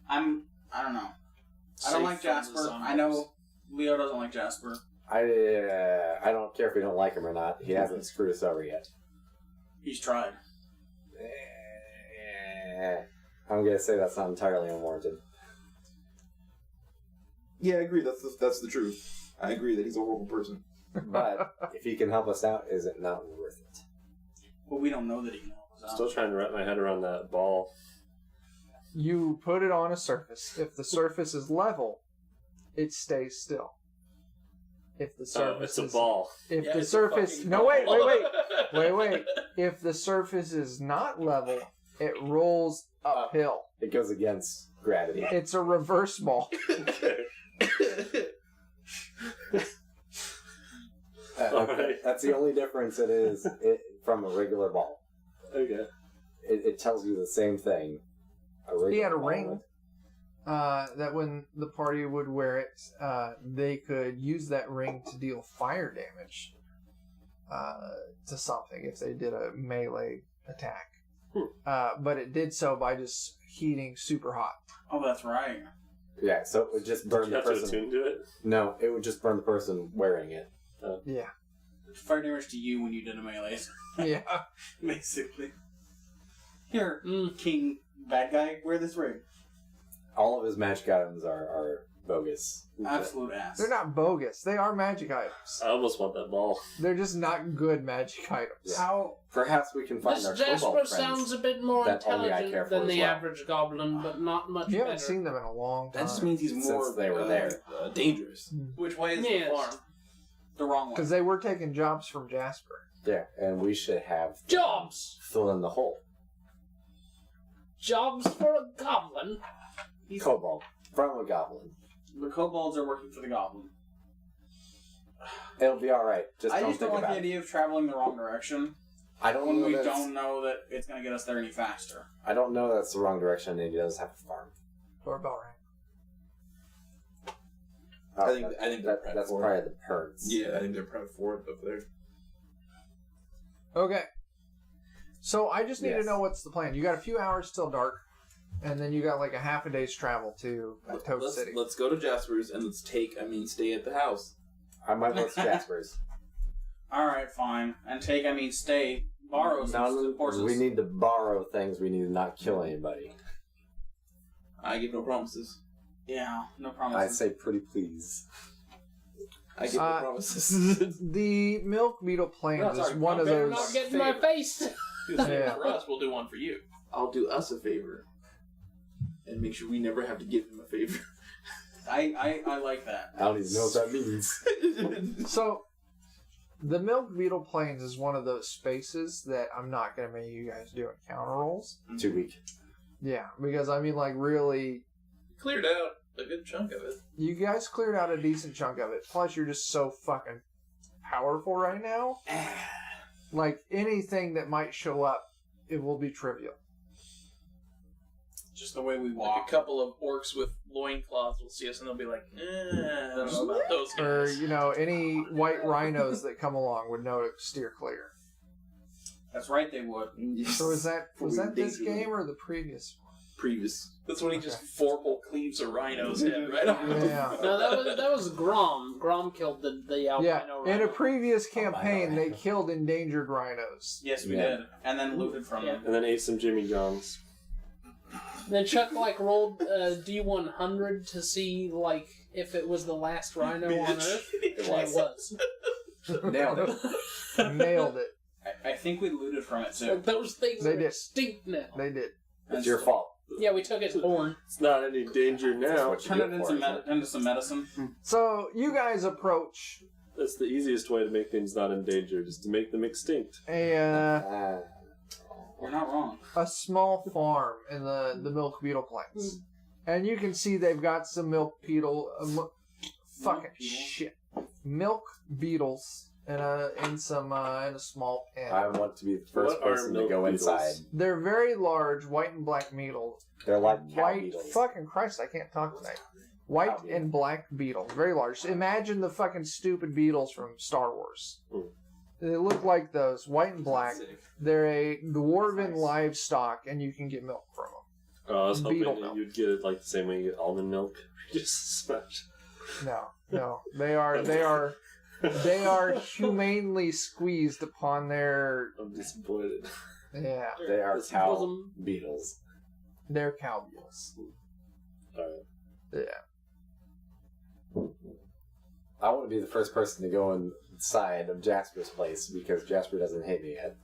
Speaker 2: I don't know. I don't
Speaker 5: Safe
Speaker 2: like
Speaker 5: from the
Speaker 2: Jasper. I know Leo doesn't like Jasper.
Speaker 3: I don't care if we don't like him or not. He hasn't screwed us over yet.
Speaker 2: He's tried.
Speaker 3: I'm gonna say that's not entirely unwarranted.
Speaker 7: Yeah, I agree. That's the truth. I agree that he's a horrible person.
Speaker 3: But if he can help us out, is it not worth it?
Speaker 2: But we don't know that he knows.
Speaker 6: Still trying to wrap my head around that ball.
Speaker 1: You put it on a surface. If the surface is level, it stays still. If the
Speaker 6: Oh,
Speaker 1: surface
Speaker 6: it's a
Speaker 1: is
Speaker 6: ball.
Speaker 1: if
Speaker 5: Yeah,
Speaker 1: the
Speaker 5: it's a
Speaker 1: surface
Speaker 5: fucking
Speaker 1: no wait
Speaker 5: ball.
Speaker 1: wait if the surface is not level, it rolls uphill.
Speaker 3: It goes against gravity.
Speaker 1: It's a reverse ball.
Speaker 6: Alright.
Speaker 3: That's the only difference it is from a regular ball.
Speaker 6: Okay.
Speaker 3: It tells you the same thing.
Speaker 1: He had a
Speaker 3: ball
Speaker 1: ring that when the party would wear it, they could use that ring to deal fire damage to something if they did a melee attack. But it did so by just heating super hot.
Speaker 2: Oh, that's right.
Speaker 3: Yeah, so it would just burn
Speaker 6: You
Speaker 3: the
Speaker 6: have to
Speaker 3: person.
Speaker 6: attune to it.
Speaker 3: No, it would just burn the person wearing it.
Speaker 1: Yeah.
Speaker 2: Fire damage to you when you did a melee.
Speaker 1: Yeah.
Speaker 2: Basically. Here, King Bad Guy, wear this ring.
Speaker 3: All of his magic items are bogus.
Speaker 2: Absolute ass.
Speaker 1: They're not bogus. They are magic items.
Speaker 6: I almost want that ball.
Speaker 1: They're just not good magic items.
Speaker 3: Yeah.
Speaker 2: How?
Speaker 3: Perhaps we can find
Speaker 4: This
Speaker 3: our
Speaker 4: Jasper
Speaker 3: kobold
Speaker 4: sounds
Speaker 3: friends.
Speaker 4: a bit more
Speaker 3: that only I care
Speaker 4: intelligent
Speaker 3: for
Speaker 4: than
Speaker 3: as
Speaker 4: the
Speaker 3: well.
Speaker 4: average goblin, but not much
Speaker 1: You haven't
Speaker 4: better.
Speaker 1: seen them in a long time.
Speaker 7: That just means he's
Speaker 3: Since
Speaker 7: more
Speaker 3: they were there.
Speaker 7: dangerous.
Speaker 5: Which way is
Speaker 4: Yes.
Speaker 5: the farm?
Speaker 2: The wrong one.
Speaker 1: Because they were taking jobs from Jasper.
Speaker 3: Yeah, and we should have
Speaker 4: Jobs!
Speaker 3: fill in the hole.
Speaker 4: Jobs for a goblin?
Speaker 3: Kobold from a goblin.
Speaker 2: The kobolds are working for the goblin.
Speaker 3: It'll be all right. Just
Speaker 2: I
Speaker 3: don't
Speaker 2: just
Speaker 3: think
Speaker 2: don't like
Speaker 3: about
Speaker 2: the
Speaker 3: it.
Speaker 2: idea of traveling the wrong direction
Speaker 3: I don't
Speaker 2: when
Speaker 3: know
Speaker 2: we
Speaker 3: that's-
Speaker 2: don't know that it's going to get us there any faster.
Speaker 3: I don't know that's the wrong direction, and he does have a farm.
Speaker 1: Or about right.
Speaker 3: Oh,
Speaker 7: I think they're prepped
Speaker 3: that's
Speaker 7: for
Speaker 3: probably
Speaker 7: it.
Speaker 3: the perks.
Speaker 7: Yeah, I think they're proud for it up there.
Speaker 1: Okay. So I just need to
Speaker 3: Yes.
Speaker 1: know what's the plan. You got a few hours till dark, and then you got like a half a day's travel to Toad City.
Speaker 7: Let's go to Jasper's and stay at the house.
Speaker 3: I might go to Jasper's.
Speaker 2: Alright, fine. And stay. Borrow some horses.
Speaker 3: We need to borrow things. We need to not kill anybody.
Speaker 7: I give no promises.
Speaker 2: Yeah, no
Speaker 3: I
Speaker 2: promises.
Speaker 3: say pretty please.
Speaker 7: I give no promises.
Speaker 1: The Milk Beetle Plains
Speaker 5: No,
Speaker 1: is
Speaker 5: sorry,
Speaker 1: one of
Speaker 4: Better
Speaker 1: those.
Speaker 4: not get in my face!
Speaker 1: Yeah.
Speaker 5: For us, we'll do one for you.
Speaker 7: I'll do us a favor. And make sure we never have to give him a favor.
Speaker 2: I like that.
Speaker 3: I don't even know what that means.
Speaker 1: So, the Milk Beetle Plains is one of those spaces that I'm not going to make you guys do encounter rolls.
Speaker 3: 2 weeks.
Speaker 1: Yeah, because I mean, like, really,
Speaker 5: Cleared out a good chunk of it.
Speaker 1: you guys cleared out a decent chunk of it. Plus, you're just so fucking powerful right now. Like, anything that might show up, it will be trivial.
Speaker 2: Just the way we
Speaker 5: Like
Speaker 2: walk.
Speaker 5: a couple of orcs with loincloths will see us and they'll be like, I don't know about those
Speaker 1: Or,
Speaker 5: guys.
Speaker 1: you know, any white rhinos that come along would know to steer clear.
Speaker 2: That's right, they would.
Speaker 1: So was that this game or the previous one?
Speaker 7: Previous.
Speaker 5: That's when he just four-hole cleaves a rhino's head right off.
Speaker 1: Yeah.
Speaker 4: No, that was Grom. Grom killed the
Speaker 1: Yeah,
Speaker 4: albino
Speaker 1: in a
Speaker 4: rhino.
Speaker 1: previous campaign, they killed endangered rhinos.
Speaker 2: Yes, we
Speaker 3: Yeah.
Speaker 2: did. And then looted from
Speaker 4: Yeah.
Speaker 2: them.
Speaker 6: And then ate some Jimmy Johns.
Speaker 4: Then Chuck rolled D100 to see if it was the last rhino on Earth.
Speaker 5: It
Speaker 4: And
Speaker 5: was.
Speaker 4: it was.
Speaker 3: Nailed it.
Speaker 1: Nailed it.
Speaker 2: I think we looted from it, too.
Speaker 4: Like, those things
Speaker 1: They
Speaker 4: are
Speaker 1: did.
Speaker 4: extinct now.
Speaker 1: They did.
Speaker 3: It's your fault.
Speaker 4: Yeah, we took his horn.
Speaker 6: It's not any danger now.
Speaker 2: Turn it into some medicine.
Speaker 1: So you guys approach
Speaker 6: That's the easiest way to make things not endangered, is to make them extinct.
Speaker 1: a
Speaker 2: You're not wrong.
Speaker 1: small farm in the milk beetle plains, and you can see they've got some milk beetle, fucking shit, milk beetles in a small pen.
Speaker 3: I want to be the first
Speaker 6: What are
Speaker 3: person to
Speaker 6: milk
Speaker 3: go
Speaker 6: beetles?
Speaker 3: inside.
Speaker 1: They're very large, white and black beetles.
Speaker 3: They're like cow
Speaker 1: White,
Speaker 3: beetles.
Speaker 1: fucking Christ, I can't talk tonight. White
Speaker 3: Cow beetle.
Speaker 1: and black beetles, very large. Imagine the fucking stupid beetles from Star Wars. They look like those, white and black. They're a dwarven livestock, and you can get milk from them.
Speaker 6: I was hoping
Speaker 1: Beetle
Speaker 6: that
Speaker 1: milk.
Speaker 6: you'd get it like the same way you get almond milk. Just smash.
Speaker 1: No, they are humanely squeezed upon their
Speaker 6: I'm disappointed.
Speaker 1: yeah,
Speaker 3: They are
Speaker 4: This
Speaker 3: cow
Speaker 4: bosom-
Speaker 3: beetles.
Speaker 1: their cow beetles.
Speaker 6: Alright.
Speaker 1: Yeah.
Speaker 3: I want to be the first person to go inside of Jasper's place because Jasper doesn't hate me yet.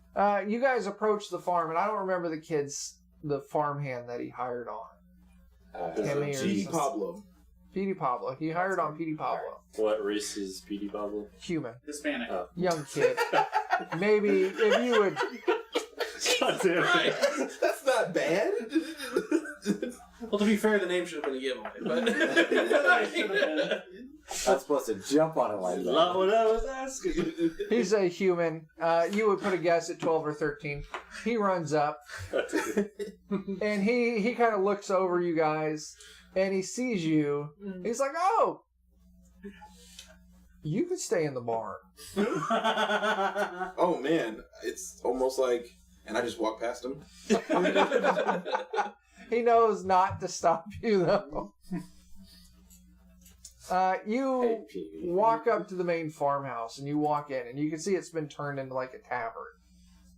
Speaker 1: You guys approach the farm, and I don't remember the farmhand that he hired on. Timmy or
Speaker 7: G.
Speaker 1: something.
Speaker 7: Pablo.
Speaker 1: Petey Pablo. He hired on Petey Pablo.
Speaker 6: What race is Petey Pablo?
Speaker 1: Human.
Speaker 2: Hispanic.
Speaker 1: Young kid. Maybe if you would...
Speaker 6: God damn it.
Speaker 7: That's not bad.
Speaker 5: Well, to be fair, the name should have been a giveaway, but
Speaker 3: I'm supposed to jump on it like that.
Speaker 6: Not what I was asking.
Speaker 1: He's a human. You would put a guess at 12 or 13. He runs up, and he kind of looks over you guys, and he sees you. He's like, oh! You could stay in the barn.
Speaker 7: Oh man, it's almost like, and I just walk past him.
Speaker 1: He knows not to stop you, though. You
Speaker 3: Hey, Petey.
Speaker 1: walk up to the main farmhouse, and you walk in, and you can see it's been turned into like a tavern.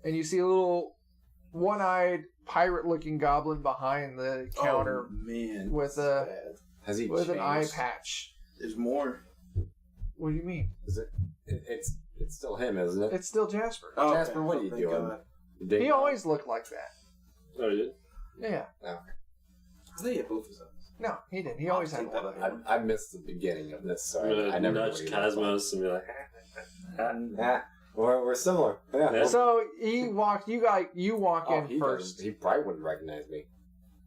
Speaker 1: And you see a little one-eyed, pirate-looking goblin behind the counter
Speaker 7: Oh, man,
Speaker 1: with
Speaker 3: Has he
Speaker 1: with an eye
Speaker 3: changed?
Speaker 1: patch.
Speaker 7: there's more.
Speaker 1: What do you mean?
Speaker 3: Is it? It's still him, isn't it?
Speaker 1: It's still Jasper.
Speaker 7: Oh,
Speaker 3: Jasper,
Speaker 7: okay.
Speaker 3: what are you
Speaker 7: Thank
Speaker 3: doing?
Speaker 7: God.
Speaker 3: Dig-
Speaker 1: He always looked like that.
Speaker 6: Oh, you did?
Speaker 1: Yeah.
Speaker 7: I think he had both his eyes.
Speaker 1: No, he did. He always had
Speaker 7: Take that
Speaker 1: one.
Speaker 7: back.
Speaker 3: I missed the beginning of this, so
Speaker 6: I'm gonna
Speaker 3: I never
Speaker 6: nudge
Speaker 3: knew what he looked like.
Speaker 6: Cosmos and be like,
Speaker 3: Yeah, we're similar. Yeah.
Speaker 6: Yeah.
Speaker 1: So he walked. You walk
Speaker 3: Oh,
Speaker 1: in
Speaker 3: he
Speaker 1: first.
Speaker 3: doesn't. He probably wouldn't recognize me.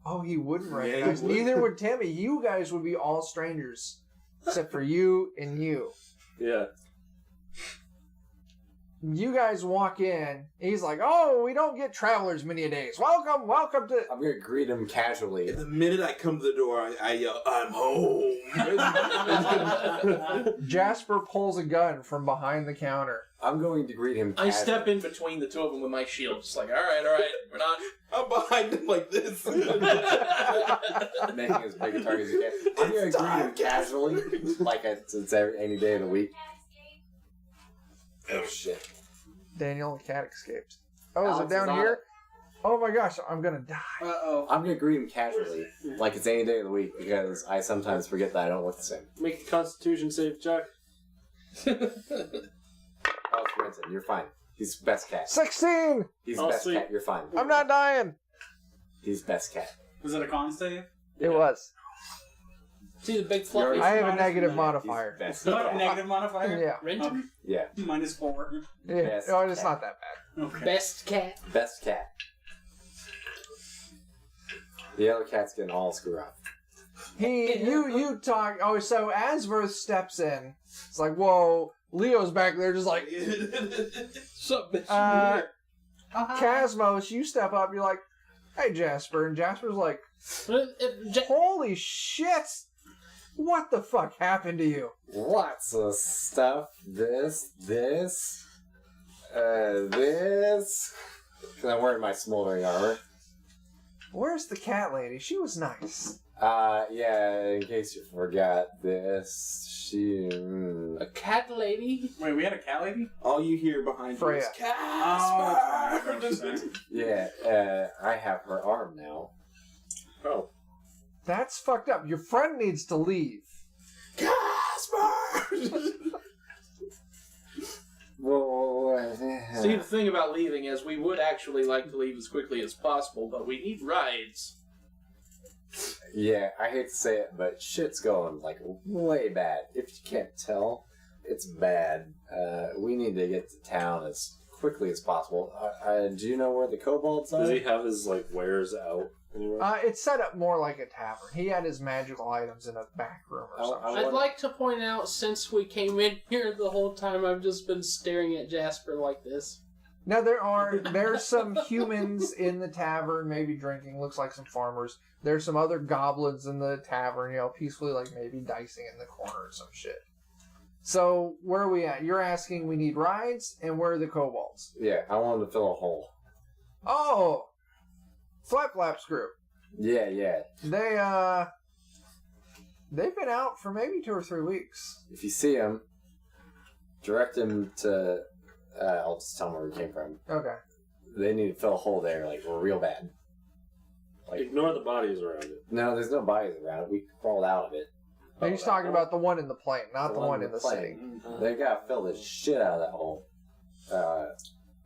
Speaker 1: Oh, he wouldn't
Speaker 7: Yeah, he
Speaker 1: recognize.
Speaker 7: would.
Speaker 1: Neither would Timmy. You guys would be all strangers, except for you and you.
Speaker 6: yeah.
Speaker 1: You guys walk in. He's like, "Oh, we don't get travelers many a days. Welcome to."
Speaker 3: I'm gonna greet him casually.
Speaker 7: The minute I come to the door, I yell, "I'm home!"
Speaker 1: Jasper pulls a gun from behind the counter.
Speaker 3: I'm going to greet him
Speaker 5: I
Speaker 3: casually.
Speaker 5: step in between the two of them with my shield, just like, all right, we're not.
Speaker 7: I'm behind him like this.
Speaker 3: making as big a target as you can. I'm gonna
Speaker 7: It's
Speaker 3: greet him
Speaker 7: time,
Speaker 3: casually, like it's any day of the week. Oh shit!
Speaker 1: Daniel, the cat escaped. Oh, is
Speaker 3: Alex
Speaker 1: it down
Speaker 3: is on
Speaker 1: here?
Speaker 3: it.
Speaker 1: Oh my gosh, I'm gonna die.
Speaker 2: Uh-oh.
Speaker 3: I'm gonna greet him casually, like it's any day of the week, because I sometimes forget that I don't look the same.
Speaker 6: Make a Constitution save, Jack.
Speaker 3: Alex Vincent, you're fine. He's best cat.
Speaker 1: 16.
Speaker 3: He's
Speaker 6: Oh,
Speaker 3: best
Speaker 6: sweet.
Speaker 3: cat. You're fine.
Speaker 1: I'm not dying.
Speaker 3: He's best cat.
Speaker 2: Was it a con save?
Speaker 1: It was.
Speaker 4: See the big fluffy.
Speaker 1: I have a
Speaker 2: minus
Speaker 1: negative
Speaker 2: nine.
Speaker 1: modifier.
Speaker 3: He's best
Speaker 2: What,
Speaker 3: cat.
Speaker 2: negative modifier?
Speaker 1: Yeah.
Speaker 4: Renton?
Speaker 3: Yeah,
Speaker 2: -4.
Speaker 1: Yeah.
Speaker 3: Best
Speaker 1: Oh, it's
Speaker 3: cat.
Speaker 1: not that bad.
Speaker 2: Okay.
Speaker 4: Best cat.
Speaker 3: best cat. The other cat's getting all screwed up.
Speaker 1: You talk. Oh, so Asverth steps in. It's like, whoa. Leo's back there, just like,
Speaker 5: Sup, bitch?
Speaker 1: Casmos. You step up. You're like, hey, Jasper, and Jasper's like, holy shit! What the fuck happened to you?
Speaker 3: Lots of stuff. This. Because I'm wearing my smoldering armor.
Speaker 1: Where's the cat lady? She was nice.
Speaker 3: Yeah, in case you forgot this, she...
Speaker 4: A cat lady?
Speaker 2: Wait, we had a cat lady?
Speaker 7: All you hear behind you is
Speaker 1: Freya.
Speaker 2: Oh,
Speaker 7: Casper.
Speaker 3: Yeah, I have her arm now.
Speaker 6: Oh.
Speaker 1: That's fucked up. Your friend needs to leave.
Speaker 7: Casper.
Speaker 5: See, the thing about leaving is we would actually like to leave as quickly as possible, but we need rides.
Speaker 3: Yeah, I hate to say it, but shit's going like way bad. If you can't tell, it's bad. We need to get to town as quickly as possible. Do you know where the kobolds are?
Speaker 6: Does he have his like wares out anywhere?
Speaker 1: It's set up more like a tavern. He had his magical items in a back room or something.
Speaker 4: I'd like to point out, since we came in here the whole time, I've just been staring at Jasper like this.
Speaker 1: Now there's some humans in the tavern, maybe drinking. Looks like some farmers. There's some other goblins in the tavern, peacefully, like maybe dicing in the corner or some shit. So where are we at? You're asking we need rides, and where are the kobolds?
Speaker 3: Yeah, I wanted to fill a hole.
Speaker 1: Oh, Flap's group.
Speaker 3: Yeah.
Speaker 1: They've been out for maybe 2 or 3 weeks.
Speaker 3: If you see him, direct him to. I'll just tell him where we came from.
Speaker 1: Okay.
Speaker 3: They need to fill a hole there, like real bad. Like,
Speaker 6: Ignore the bodies around it.
Speaker 3: no, there's no bodies around it. We crawled out of it.
Speaker 1: Now he's talking about the one in the plane, not the one in the city.
Speaker 3: They gotta fill the shit out of that hole.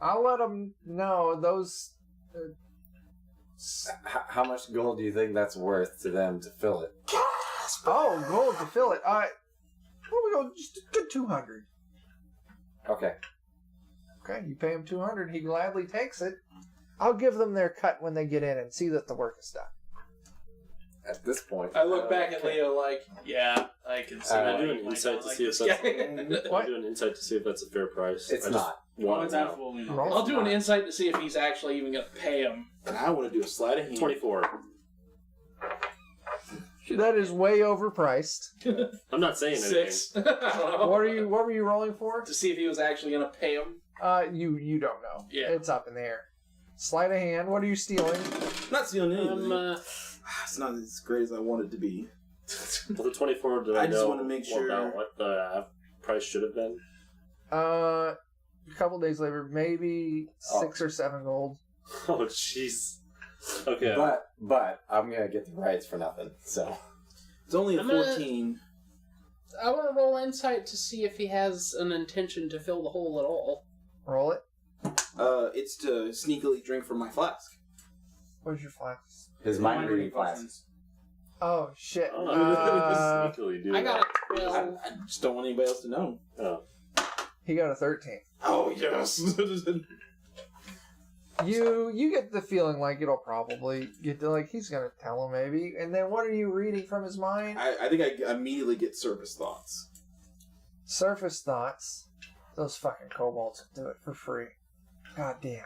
Speaker 1: I'll let them know those.
Speaker 3: How much gold do you think that's worth to them to fill it?
Speaker 1: Oh, gold to fill it. Well, we go just a good 200.
Speaker 3: Okay.
Speaker 1: Okay, you pay him 200, he gladly takes it. I'll give them their cut when they get in and see that the work is done.
Speaker 3: At this point,
Speaker 5: I look back at Leo like, yeah, I can see.
Speaker 6: Can I
Speaker 5: why
Speaker 6: do
Speaker 5: you
Speaker 6: an
Speaker 5: might
Speaker 6: insight
Speaker 5: not
Speaker 6: to
Speaker 5: like
Speaker 6: see if
Speaker 5: this
Speaker 6: that's?
Speaker 5: guy.
Speaker 6: Can I do an insight to see if that's a fair price?
Speaker 3: it's
Speaker 6: I just
Speaker 3: not.
Speaker 2: Well,
Speaker 6: want
Speaker 2: it's
Speaker 6: to know.
Speaker 2: absolutely not.
Speaker 1: Roll.
Speaker 5: I'll do an insight to see if he's actually even going to pay him.
Speaker 7: And I want to do a sleight of hand.
Speaker 6: 24.
Speaker 1: That is way overpriced.
Speaker 6: I'm not saying anything.
Speaker 5: 6. I don't know.
Speaker 1: What were you rolling for?
Speaker 5: To see if he was actually going to pay him.
Speaker 1: You don't know.
Speaker 5: Yeah.
Speaker 1: It's up in the air. Sleight of hand. What are you stealing?
Speaker 7: I'm not stealing anything. It's not as great as I want it to be.
Speaker 6: Well, the 24, did I,
Speaker 7: I just
Speaker 6: know
Speaker 7: wanna make sure-
Speaker 6: about what the price should have been?
Speaker 1: A couple days later, maybe 6 or 7 gold.
Speaker 6: Oh, jeez. Okay.
Speaker 3: But I'm gonna get the rights for nothing. So
Speaker 7: It's only a
Speaker 4: I'm gonna-
Speaker 7: 14.
Speaker 4: I want to roll insight to see if he has an intention to fill the hole at all.
Speaker 1: Roll it.
Speaker 7: It's to sneakily drink from my flask.
Speaker 1: Where's your flask?
Speaker 3: his mind reading class.
Speaker 1: Oh shit.
Speaker 6: I don't know. Sneakily do
Speaker 4: I got
Speaker 6: that.
Speaker 4: a 12.
Speaker 7: I just don't want anybody else to know.
Speaker 6: Oh.
Speaker 1: He got a 13.
Speaker 7: Oh yes.
Speaker 1: You get the feeling like it'll probably get to, like, he's gonna tell him maybe. And then what are you reading from his mind?
Speaker 7: I think I immediately get surface thoughts.
Speaker 1: Surface thoughts. Those fucking kobolds will do it for free. God damn.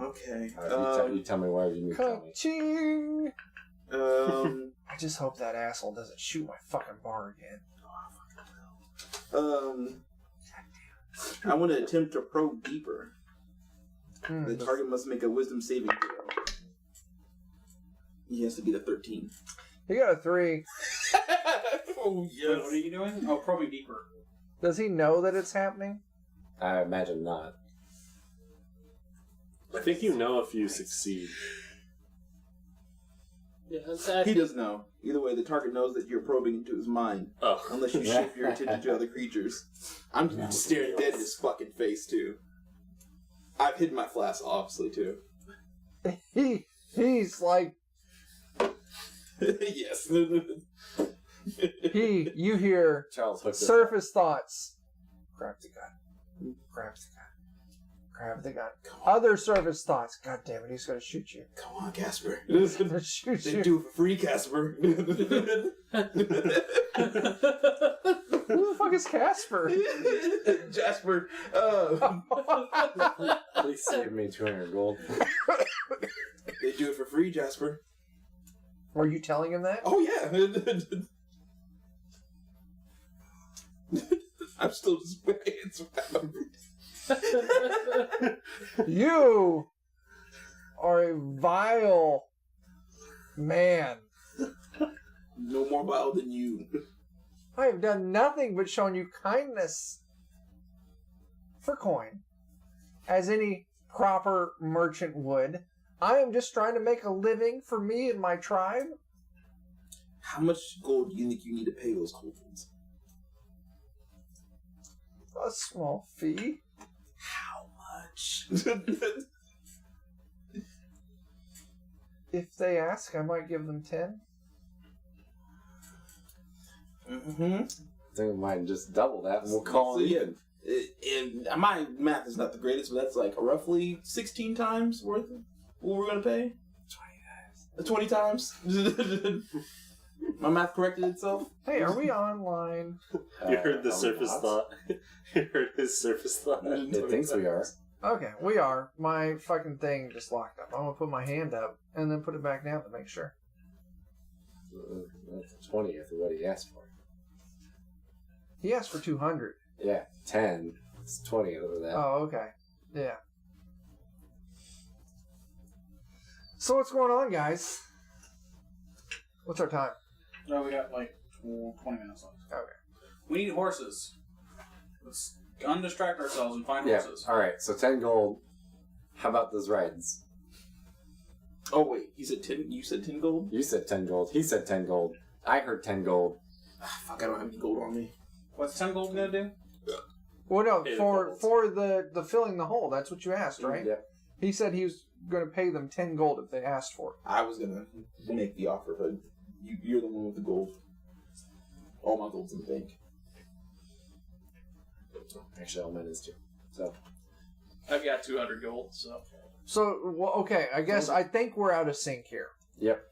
Speaker 7: Okay.
Speaker 3: You tell me whatever you need to tell me.
Speaker 1: Ka-ching!
Speaker 7: I
Speaker 1: I just hope that asshole doesn't shoot my fucking bar again.
Speaker 7: I want to attempt to probe deeper.
Speaker 1: Hmm,
Speaker 7: The target must make a wisdom saving throw. He has to beat a 13.
Speaker 1: He got a 3.
Speaker 7: Oh
Speaker 2: Wait, what are you doing? Oh, probably deeper.
Speaker 1: Does he know that it's happening?
Speaker 3: I imagine not.
Speaker 6: I think you know if you succeed.
Speaker 4: Yeah, that's
Speaker 7: He does know. Either way, the target knows that you're probing into his mind,
Speaker 6: Oh.
Speaker 7: unless you shift your attention to other creatures. I'm staring dead at his fucking face, too. I've hidden my flask, obviously, too.
Speaker 1: He's like,
Speaker 7: Yes.
Speaker 1: you hear
Speaker 3: Charles hooked us.
Speaker 1: surface thoughts. Grab the gun. Grab the gun. Grab the gun. Other surface thoughts. God damn it, he's gonna shoot you.
Speaker 7: Come on, Casper.
Speaker 1: He's gonna shoot
Speaker 7: They
Speaker 1: you.
Speaker 7: do it for free, Casper.
Speaker 1: Who the fuck is Casper?
Speaker 7: Jasper.
Speaker 3: Please save me 200 gold.
Speaker 7: They do it for free, Jasper.
Speaker 1: Were you telling him that?
Speaker 7: Oh, yeah. I'm still just hands around.
Speaker 1: You are a vile man.
Speaker 7: No more vile than you.
Speaker 1: I have done nothing but shown you kindness for coin, as any proper merchant would. I am just trying to make a living for me and my tribe.
Speaker 7: How much gold do you think you need to pay those kobolds?
Speaker 1: A small fee.
Speaker 7: How much?
Speaker 1: If they ask, I might give them 10.
Speaker 7: Mm-hmm.
Speaker 3: I think we might just double that and we'll call it in.
Speaker 7: And my math is not the greatest, but that's like roughly 16 times worth of what we're going to pay. 20 times. My math corrected itself.
Speaker 1: Hey, are we online?
Speaker 6: You heard the
Speaker 3: Are we
Speaker 6: surface
Speaker 3: not?
Speaker 6: thought. You heard his surface thought.
Speaker 3: It thinks we are.
Speaker 1: Okay, we are. My fucking thing just locked up. I'm gonna put my hand up and then put it back down to make sure.
Speaker 3: That's 20th of what he asked for.
Speaker 1: He asked for 200.
Speaker 3: Yeah, 10. It's 20 of that.
Speaker 1: Oh, okay. Yeah. So what's going on, guys? What's our time?
Speaker 2: No, we got like 20 minutes left.
Speaker 1: Okay.
Speaker 2: We need horses. Let's undistract ourselves and find
Speaker 3: Yeah.
Speaker 2: horses.
Speaker 3: Alright, so 10 gold. How about those rides?
Speaker 7: Oh, wait. You said 10 gold?
Speaker 3: You said 10 gold. He said 10 gold. I heard 10 gold.
Speaker 7: Fuck, I don't have any gold on me.
Speaker 2: What's 10 gold gonna do?
Speaker 1: Well, no,
Speaker 6: Pay the
Speaker 1: for
Speaker 6: gold.
Speaker 1: the filling the hole. That's what you asked, right?
Speaker 3: Yep.
Speaker 1: He said he was going to pay them 10 gold if they asked for it.
Speaker 7: I was going to make the offer, but you're the one with the gold. All my gold's in the bank.
Speaker 3: Actually, all mine is too. So,
Speaker 5: I've got 200 gold, so.
Speaker 1: So, well, okay, I think we're out of sync here.
Speaker 3: yep.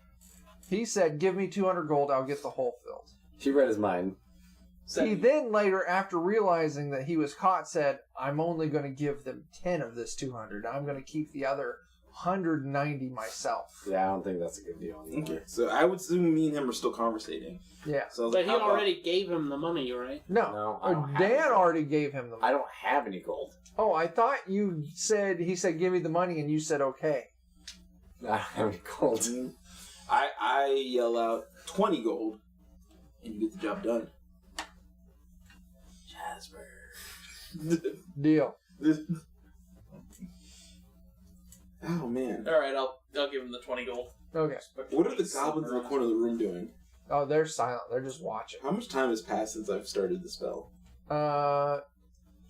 Speaker 1: He said, give me 200 gold, I'll get the hole filled.
Speaker 3: He read his mind.
Speaker 1: He then later, after realizing that he was caught, said, I'm only going to give them 10 of this 200. I'm going to keep the other 190 myself.
Speaker 3: Yeah, I don't think that's a good deal anymore.
Speaker 7: Okay, so I would assume me and him are still conversating.
Speaker 1: Yeah.
Speaker 7: So I was
Speaker 4: But
Speaker 7: like,
Speaker 4: he
Speaker 7: how about-
Speaker 4: already gave him the money, right?
Speaker 3: No, I don't have any
Speaker 1: Dan
Speaker 3: gold.
Speaker 1: already gave him the money.
Speaker 3: I don't have any gold.
Speaker 1: Oh, I thought he said, give me the money, and you said, okay.
Speaker 3: I don't have any gold.
Speaker 7: I yell out 20 gold, and you get the job done. Jasper.
Speaker 1: Deal.
Speaker 7: Oh man.
Speaker 5: Alright, I'll give him the 20 gold.
Speaker 1: Okay.
Speaker 7: What are the goblins in the corner of the room doing?
Speaker 1: Oh, they're silent. They're just watching.
Speaker 7: How much time has passed since I've started the spell?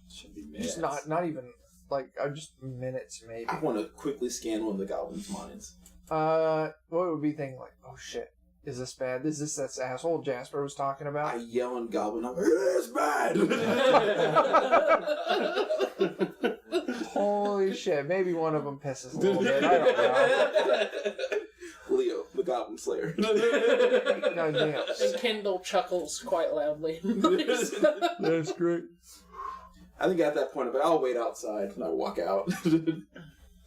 Speaker 3: Should be
Speaker 1: Just
Speaker 3: minutes.
Speaker 1: not even, like, just minutes, maybe.
Speaker 7: I want to quickly scan one of the goblins' minds.
Speaker 1: What would be thinking, like, oh shit, is this bad? Is this that asshole Jasper was talking
Speaker 7: I
Speaker 1: about?
Speaker 7: yell on Goblin, I'm like, it is bad!
Speaker 1: Holy shit, maybe one of them pisses a little bit. I don't know.
Speaker 7: Leo, the Goblin Slayer.
Speaker 1: God damn.
Speaker 4: And Kendall chuckles quite loudly.
Speaker 1: That's great.
Speaker 7: I think at that point, I'll wait outside and I walk out.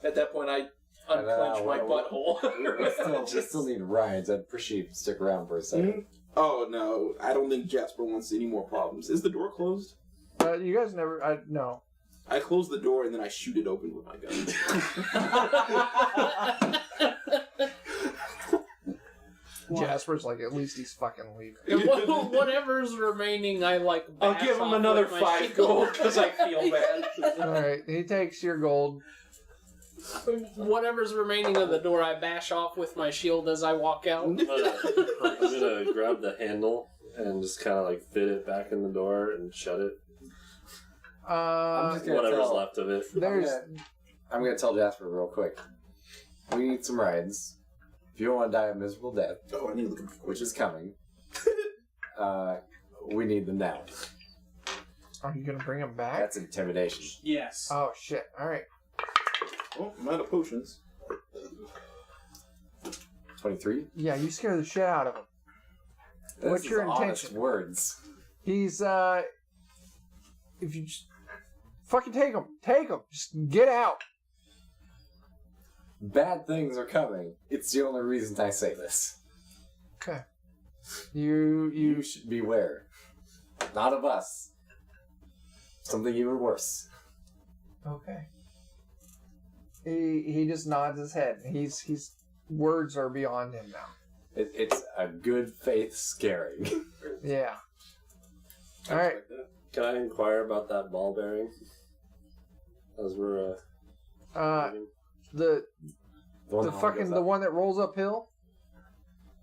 Speaker 5: At that point, I unclench my butthole.
Speaker 3: we still need rides. I'd appreciate you to stick around for a second.
Speaker 7: Oh no, I don't think Jasper wants any more problems. Is the door closed?
Speaker 1: You guys never, no.
Speaker 7: I close the door and then I shoot it open with my gun.
Speaker 1: Jasper's like, at least he's fucking leaving.
Speaker 4: And whatever's remaining, I like.
Speaker 5: I'll
Speaker 4: bash
Speaker 5: give him
Speaker 4: off
Speaker 5: another
Speaker 4: with my
Speaker 5: 5
Speaker 4: shield.
Speaker 5: gold because I feel bad.
Speaker 1: Alright, he takes your gold.
Speaker 4: Whatever's remaining of the door, I bash off with my shield as I walk out.
Speaker 6: I'm gonna grab the handle and just kind of like fit it back in the door and shut it.
Speaker 3: I'm just gonna
Speaker 6: Whatever's
Speaker 3: tell,
Speaker 6: left of it.
Speaker 1: There's,
Speaker 3: I'm gonna tell Jasper real quick. We need some rides. If you don't want to die a miserable death,
Speaker 7: Oh, I need to look at
Speaker 3: which is coming, we need them now.
Speaker 1: are you gonna bring him back?
Speaker 3: That's intimidation.
Speaker 2: Yes.
Speaker 1: Oh shit, alright.
Speaker 7: Oh, I'm out of potions.
Speaker 3: 23?
Speaker 1: Yeah, you scare the shit out of him. What's
Speaker 3: This
Speaker 1: your
Speaker 3: is honest
Speaker 1: intention?
Speaker 3: words.
Speaker 1: He's, if you just fucking take him, just get out.
Speaker 3: Bad things are coming. It's the only reason I say this.
Speaker 1: Okay. You
Speaker 3: You should beware. Not of us. Something even worse.
Speaker 1: okay. He just nods his head. He's words are beyond him now.
Speaker 3: It's a good faith scaring.
Speaker 1: Yeah. All right.
Speaker 6: Can I inquire about that ball bearing? As we're leaving?
Speaker 1: The
Speaker 3: one
Speaker 1: the
Speaker 3: that
Speaker 1: fucking
Speaker 3: goes
Speaker 1: the
Speaker 3: up.
Speaker 1: one that rolls uphill.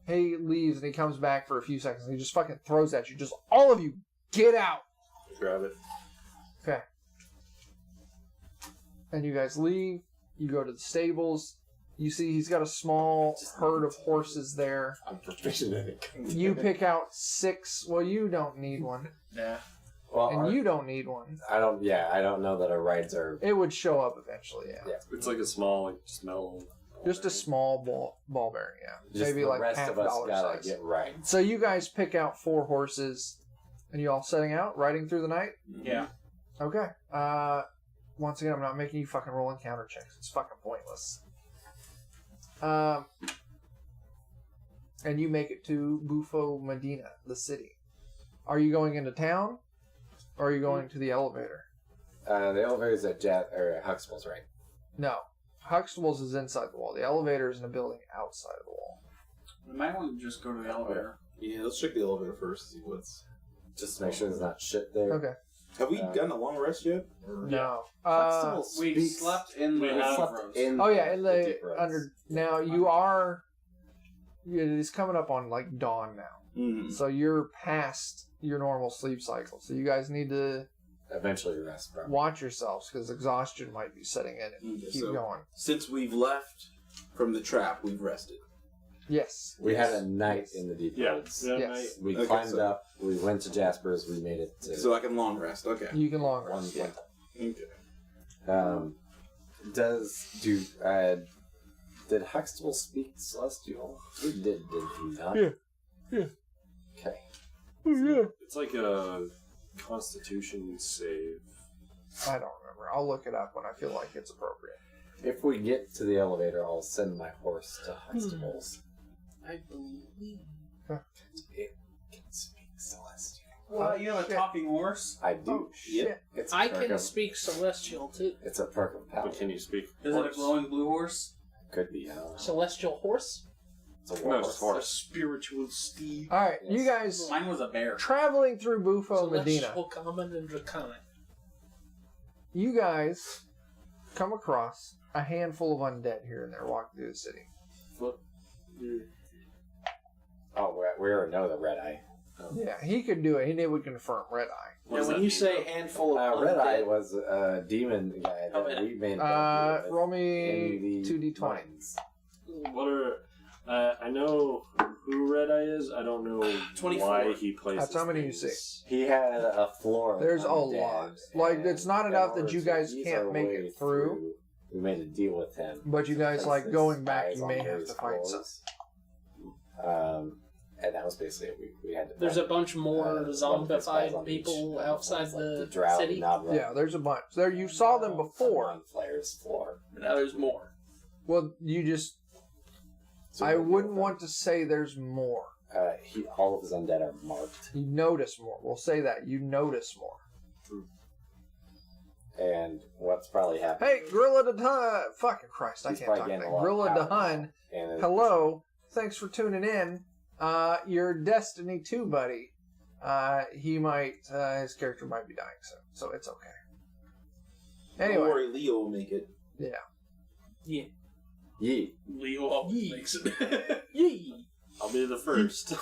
Speaker 1: He leaves and he comes back for a few seconds. And he just fucking throws at you. Just all of you, get out.
Speaker 6: Grab it.
Speaker 1: Okay. And you guys leave. You go to the stables. You see he's got a small herd of horses there.
Speaker 3: I'm proficient in it.
Speaker 1: You pick out 6. Well, you don't need one.
Speaker 2: Yeah.
Speaker 3: Well,
Speaker 1: And you don't need one.
Speaker 3: I don't. Yeah, I don't know that our rides are.
Speaker 1: It would show up eventually, yeah.
Speaker 6: It's like a small, like, just metal.
Speaker 1: Just a small ball bearing, yeah.
Speaker 3: Just
Speaker 1: Maybe
Speaker 3: the
Speaker 1: like
Speaker 3: rest
Speaker 1: half
Speaker 3: of us
Speaker 1: dollar
Speaker 3: gotta
Speaker 1: size.
Speaker 3: get right.
Speaker 1: So you guys pick out 4 horses, and you all setting out, riding through the night?
Speaker 2: Yeah.
Speaker 1: Okay. Once again, I'm not making you fucking roll encounter checks. It's fucking pointless. And you make it to Bufo Medina, the city. Are you going into town, or are you going to the elevator?
Speaker 3: The elevator's at Huxtable's, right?
Speaker 1: No. Huxtable's is inside the wall. The elevator is in a building outside the wall.
Speaker 2: We might want to just go to the elevator.
Speaker 7: Yeah, let's check the elevator first. See what's.
Speaker 3: Just to make sure there's not shit there.
Speaker 1: Okay.
Speaker 7: Have we gotten a long rest yet? Or...
Speaker 1: No.
Speaker 3: Huxtable
Speaker 2: We
Speaker 3: speaks-
Speaker 2: slept in
Speaker 6: We
Speaker 2: the
Speaker 6: have-
Speaker 2: roads.
Speaker 3: in
Speaker 1: Oh yeah, in the
Speaker 3: deep roads.
Speaker 1: under now you are. It is coming up on like dawn now,
Speaker 7: Mm.
Speaker 1: so you're past your normal sleep cycle. So you guys need to
Speaker 3: Eventually rest, probably.
Speaker 1: watch yourselves because exhaustion might be setting in and
Speaker 7: Okay,
Speaker 1: keep
Speaker 7: so-
Speaker 1: going.
Speaker 7: Since we've left from the trap, we've rested.
Speaker 1: Yes.
Speaker 3: We had a night in the deep
Speaker 6: Yeah.
Speaker 3: roads.
Speaker 6: Yeah,
Speaker 1: Yes.
Speaker 3: We
Speaker 7: Okay,
Speaker 3: climbed
Speaker 7: so-
Speaker 3: up. We went to Jasper's. We made it to
Speaker 7: So I can long rest. Okay.
Speaker 1: You can long
Speaker 3: one.
Speaker 1: rest. Yeah.
Speaker 7: Okay.
Speaker 3: Did Huxtable speak Celestial? He did he not?
Speaker 1: Yeah. Yeah.
Speaker 3: Okay.
Speaker 6: It's like a Constitution save.
Speaker 1: I don't remember. I'll look it up when I feel like it's appropriate.
Speaker 3: If we get to the elevator, I'll send my horse to Huxtable's.
Speaker 4: I believe.
Speaker 3: It can speak Celestial.
Speaker 2: What? You have a
Speaker 1: Shit.
Speaker 2: talking horse?
Speaker 3: I do.
Speaker 1: Oh shit!
Speaker 3: It's a
Speaker 4: I
Speaker 3: perk
Speaker 4: can
Speaker 3: of-
Speaker 4: speak Celestial too.
Speaker 3: It's a perk of power.
Speaker 6: But can you speak?
Speaker 2: Is it a
Speaker 6: horse?
Speaker 2: glowing blue horse?
Speaker 3: Could be. I don't know.
Speaker 4: Celestial horse?
Speaker 3: It's a
Speaker 6: No,
Speaker 3: war
Speaker 6: just
Speaker 3: horse.
Speaker 6: horse.
Speaker 5: Spiritual steed.
Speaker 1: All right,
Speaker 3: Yes.
Speaker 1: you guys
Speaker 2: Mine was a bear.
Speaker 1: traveling through Bufo Medina.
Speaker 4: Celestial, common, and draconic.
Speaker 1: You guys come across a handful of undead here and there walking through the city.
Speaker 3: Oh, we already know the Red Eye.
Speaker 1: Yeah, he could do it. He would confirm Red Eye.
Speaker 5: Now, when you say handful of
Speaker 3: Red Eye
Speaker 5: undead,
Speaker 3: was a demon guy
Speaker 5: Oh,
Speaker 3: that
Speaker 5: yeah.
Speaker 3: we made a deal with
Speaker 1: Roll me
Speaker 3: in the
Speaker 1: 2d20.
Speaker 3: mines.
Speaker 6: What are? I know who Red Eye is. I don't know
Speaker 5: 24.
Speaker 6: why he plays.
Speaker 1: That's how many you see.
Speaker 3: He had a floor. of
Speaker 1: There's a
Speaker 3: undead,
Speaker 1: lot. Like,
Speaker 3: and
Speaker 1: it's not
Speaker 3: in
Speaker 1: enough that
Speaker 3: order
Speaker 1: you
Speaker 3: to
Speaker 1: guys
Speaker 3: ease
Speaker 1: can't
Speaker 3: our
Speaker 1: make
Speaker 3: way
Speaker 1: it through.
Speaker 3: We made a deal with him.
Speaker 1: But you guys,
Speaker 3: Place
Speaker 1: like,
Speaker 3: his
Speaker 1: going back,
Speaker 3: eyes
Speaker 1: you
Speaker 3: on
Speaker 1: may have
Speaker 3: various
Speaker 1: to fight some.
Speaker 3: floors. And that was basically it. We had to.
Speaker 4: There's a bunch more
Speaker 3: one of his guys
Speaker 4: zombified
Speaker 3: on each
Speaker 4: people
Speaker 3: level,
Speaker 4: outside
Speaker 3: like
Speaker 4: the
Speaker 3: drow,
Speaker 4: city.
Speaker 3: Nodra,
Speaker 1: Yeah, there's a bunch. There, you saw them before.
Speaker 3: Mind Flayer's floor.
Speaker 5: now there's more.
Speaker 1: Well, you just.
Speaker 3: So
Speaker 1: I
Speaker 3: we deal
Speaker 1: wouldn't
Speaker 3: with
Speaker 1: want to say there's more.
Speaker 3: them. All of his undead are marked,
Speaker 1: You notice more. We'll say that. You notice more.
Speaker 3: and what's probably happening?
Speaker 1: Hey, Gorilla de Hun! Fucking Christ, I
Speaker 3: He's
Speaker 1: can't
Speaker 3: probably
Speaker 1: talk
Speaker 3: getting
Speaker 1: tonight.
Speaker 3: a lot of
Speaker 1: Gorilla de
Speaker 3: power
Speaker 1: Hun,
Speaker 3: now, and
Speaker 1: hello. Thanks for tuning in. Your Destiny 2 buddy. He might, his character might be dying soon, so it's okay.
Speaker 7: Don't
Speaker 1: Anyway,
Speaker 7: worry, Leo will make it.
Speaker 1: yeah.
Speaker 4: Yeah.
Speaker 3: Yee.
Speaker 5: Leo always
Speaker 4: Yee.
Speaker 5: makes it.
Speaker 4: Yee!
Speaker 6: I'll be the first.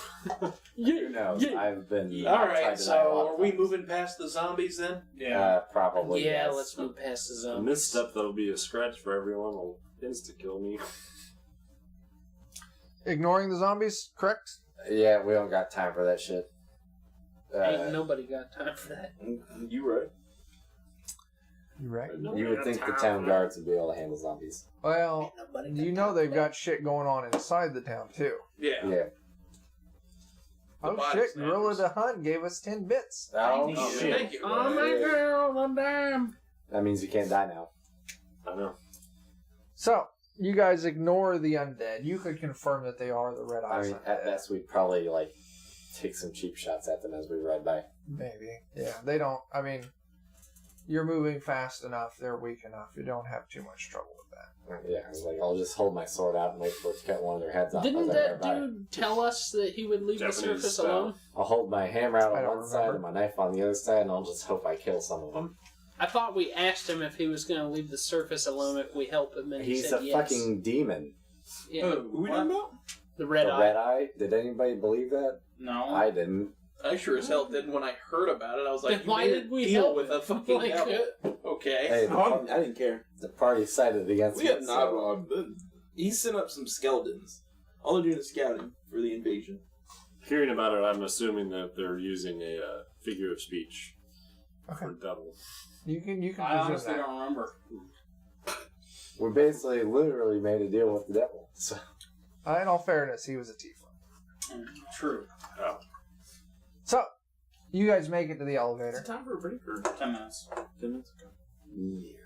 Speaker 3: Who knows?
Speaker 4: Yeah.
Speaker 3: I've been.
Speaker 5: All
Speaker 3: I've tried
Speaker 5: right,
Speaker 3: to die a lot
Speaker 5: so
Speaker 3: of
Speaker 5: are we
Speaker 3: times.
Speaker 5: moving past the zombies then?
Speaker 2: Yeah.
Speaker 3: Probably.
Speaker 4: Yeah,
Speaker 3: yes.
Speaker 4: let's move past the
Speaker 6: A
Speaker 4: zombies.
Speaker 6: misstep that'll be a scratch for everyone. Will insta kill me.
Speaker 1: Ignoring the zombies, correct?
Speaker 3: Yeah, we don't got time for that shit.
Speaker 4: Ain't nobody got time for that.
Speaker 7: You right.
Speaker 1: You right.
Speaker 3: You would think the town guards would be able to handle zombies.
Speaker 1: Well,
Speaker 4: Ain't nobody got
Speaker 1: you know
Speaker 4: time
Speaker 1: they've
Speaker 4: for
Speaker 1: got shit going on inside the town, too.
Speaker 5: Yeah.
Speaker 3: Yeah.
Speaker 5: The
Speaker 1: Oh
Speaker 5: body
Speaker 1: shit, Gorilla
Speaker 5: snatchers.
Speaker 1: de Hun gave us 10 bits.
Speaker 3: Oh,
Speaker 5: Oh,
Speaker 3: shit.
Speaker 5: thank you.
Speaker 4: Oh my girl, I'm damn.
Speaker 3: That means you can't die now.
Speaker 6: I know.
Speaker 1: So, you guys ignore the undead. You could confirm that they are the Red
Speaker 3: I
Speaker 1: Eyes
Speaker 3: mean,
Speaker 1: undead.
Speaker 3: at best, we'd probably, like, take some cheap shots at them as we ride by.
Speaker 1: Maybe. Yeah, they don't. I mean, you're moving fast enough. They're weak enough. You don't have too much trouble with that.
Speaker 3: Yeah, I was like, I'll just hold my sword out and wait for it to cut one of their heads off.
Speaker 4: Didn't
Speaker 3: as I
Speaker 4: that
Speaker 3: ride by.
Speaker 4: dude tell us that he would leave
Speaker 6: Japanese
Speaker 4: the surface
Speaker 6: style.
Speaker 4: alone?
Speaker 3: I'll hold my hammer out
Speaker 1: I
Speaker 3: on
Speaker 1: don't
Speaker 3: one side
Speaker 1: remember.
Speaker 3: and my knife on the other side, and I'll just hope I kill some of them.
Speaker 4: I thought we asked him if he was going to leave the surface alone if we help him, and he
Speaker 3: He's
Speaker 4: said
Speaker 3: a
Speaker 4: yes.
Speaker 3: fucking demon.
Speaker 4: Yeah,
Speaker 7: Who we talking about?
Speaker 4: the red
Speaker 3: the
Speaker 4: eye.
Speaker 3: Red Eye? Did anybody believe that?
Speaker 2: No.
Speaker 3: I didn't.
Speaker 5: I sure as hell didn't when I heard about it. I was like,
Speaker 4: Then why
Speaker 5: you made
Speaker 4: did
Speaker 5: a
Speaker 4: we
Speaker 5: deal
Speaker 4: help
Speaker 5: with
Speaker 4: him?
Speaker 5: a fucking
Speaker 4: Like,
Speaker 5: devil? Okay.
Speaker 3: Hey,
Speaker 7: I didn't care.
Speaker 3: the party sided against
Speaker 7: We
Speaker 3: me.
Speaker 7: had
Speaker 3: so-
Speaker 7: Nodrog. He sent up some skeletons. All they're doing is scouting for the invasion.
Speaker 6: Hearing about it, I'm assuming that they're using a figure of speech
Speaker 1: Okay.
Speaker 6: for devil.
Speaker 1: You can
Speaker 2: I
Speaker 1: presume
Speaker 2: honestly
Speaker 1: that.
Speaker 2: don't remember.
Speaker 3: We basically literally made a deal with the devil. So
Speaker 1: In all fairness, he was a tiefling.
Speaker 2: True.
Speaker 6: Oh.
Speaker 1: So, you guys make it to the
Speaker 7: Is
Speaker 1: elevator.
Speaker 7: it time for a break or
Speaker 2: 10 minutes.
Speaker 7: 10 minutes?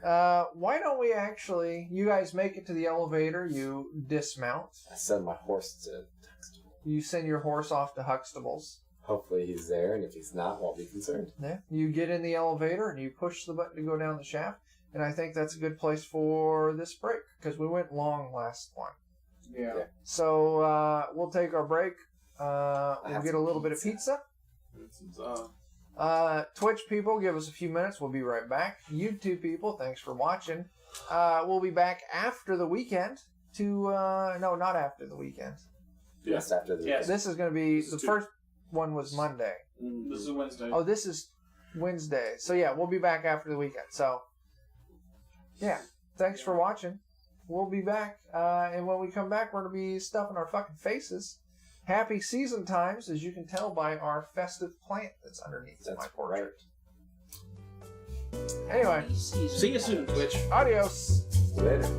Speaker 1: Why don't we actually... You guys make it to the elevator. You dismount.
Speaker 3: I send my horse to Huxtable.
Speaker 1: You send your horse off to Huxtable's.
Speaker 3: Hopefully he's there, and if he's not, won't be concerned.
Speaker 1: Yeah. You get in the elevator and you push the button to go down the shaft. And I think that's a good place for this break because we went long last one.
Speaker 2: Yeah.
Speaker 1: So we'll take our break. We'll
Speaker 3: have
Speaker 1: get a
Speaker 3: some
Speaker 1: little bit of
Speaker 3: pizza.
Speaker 1: pizza. Twitch people, give us a few minutes. We'll be right back. YouTube people, thanks for watching. We'll be back after the weekend to... no, not after the weekend.
Speaker 3: Just after the
Speaker 2: Yes.
Speaker 1: This is going to be...
Speaker 6: This
Speaker 1: The
Speaker 6: is
Speaker 1: first one was Monday.
Speaker 2: This is Wednesday.
Speaker 1: Oh, this is Wednesday. So yeah, we'll be back after the weekend. So, yeah. Thanks for watching. We'll be back. And when we come back, we're going to be stuffing our fucking faces. Happy season times, as you can tell by our festive plant that's underneath my portrait.
Speaker 3: right.
Speaker 1: Anyway,
Speaker 5: See you soon, Twitch.
Speaker 1: adios.
Speaker 3: Later.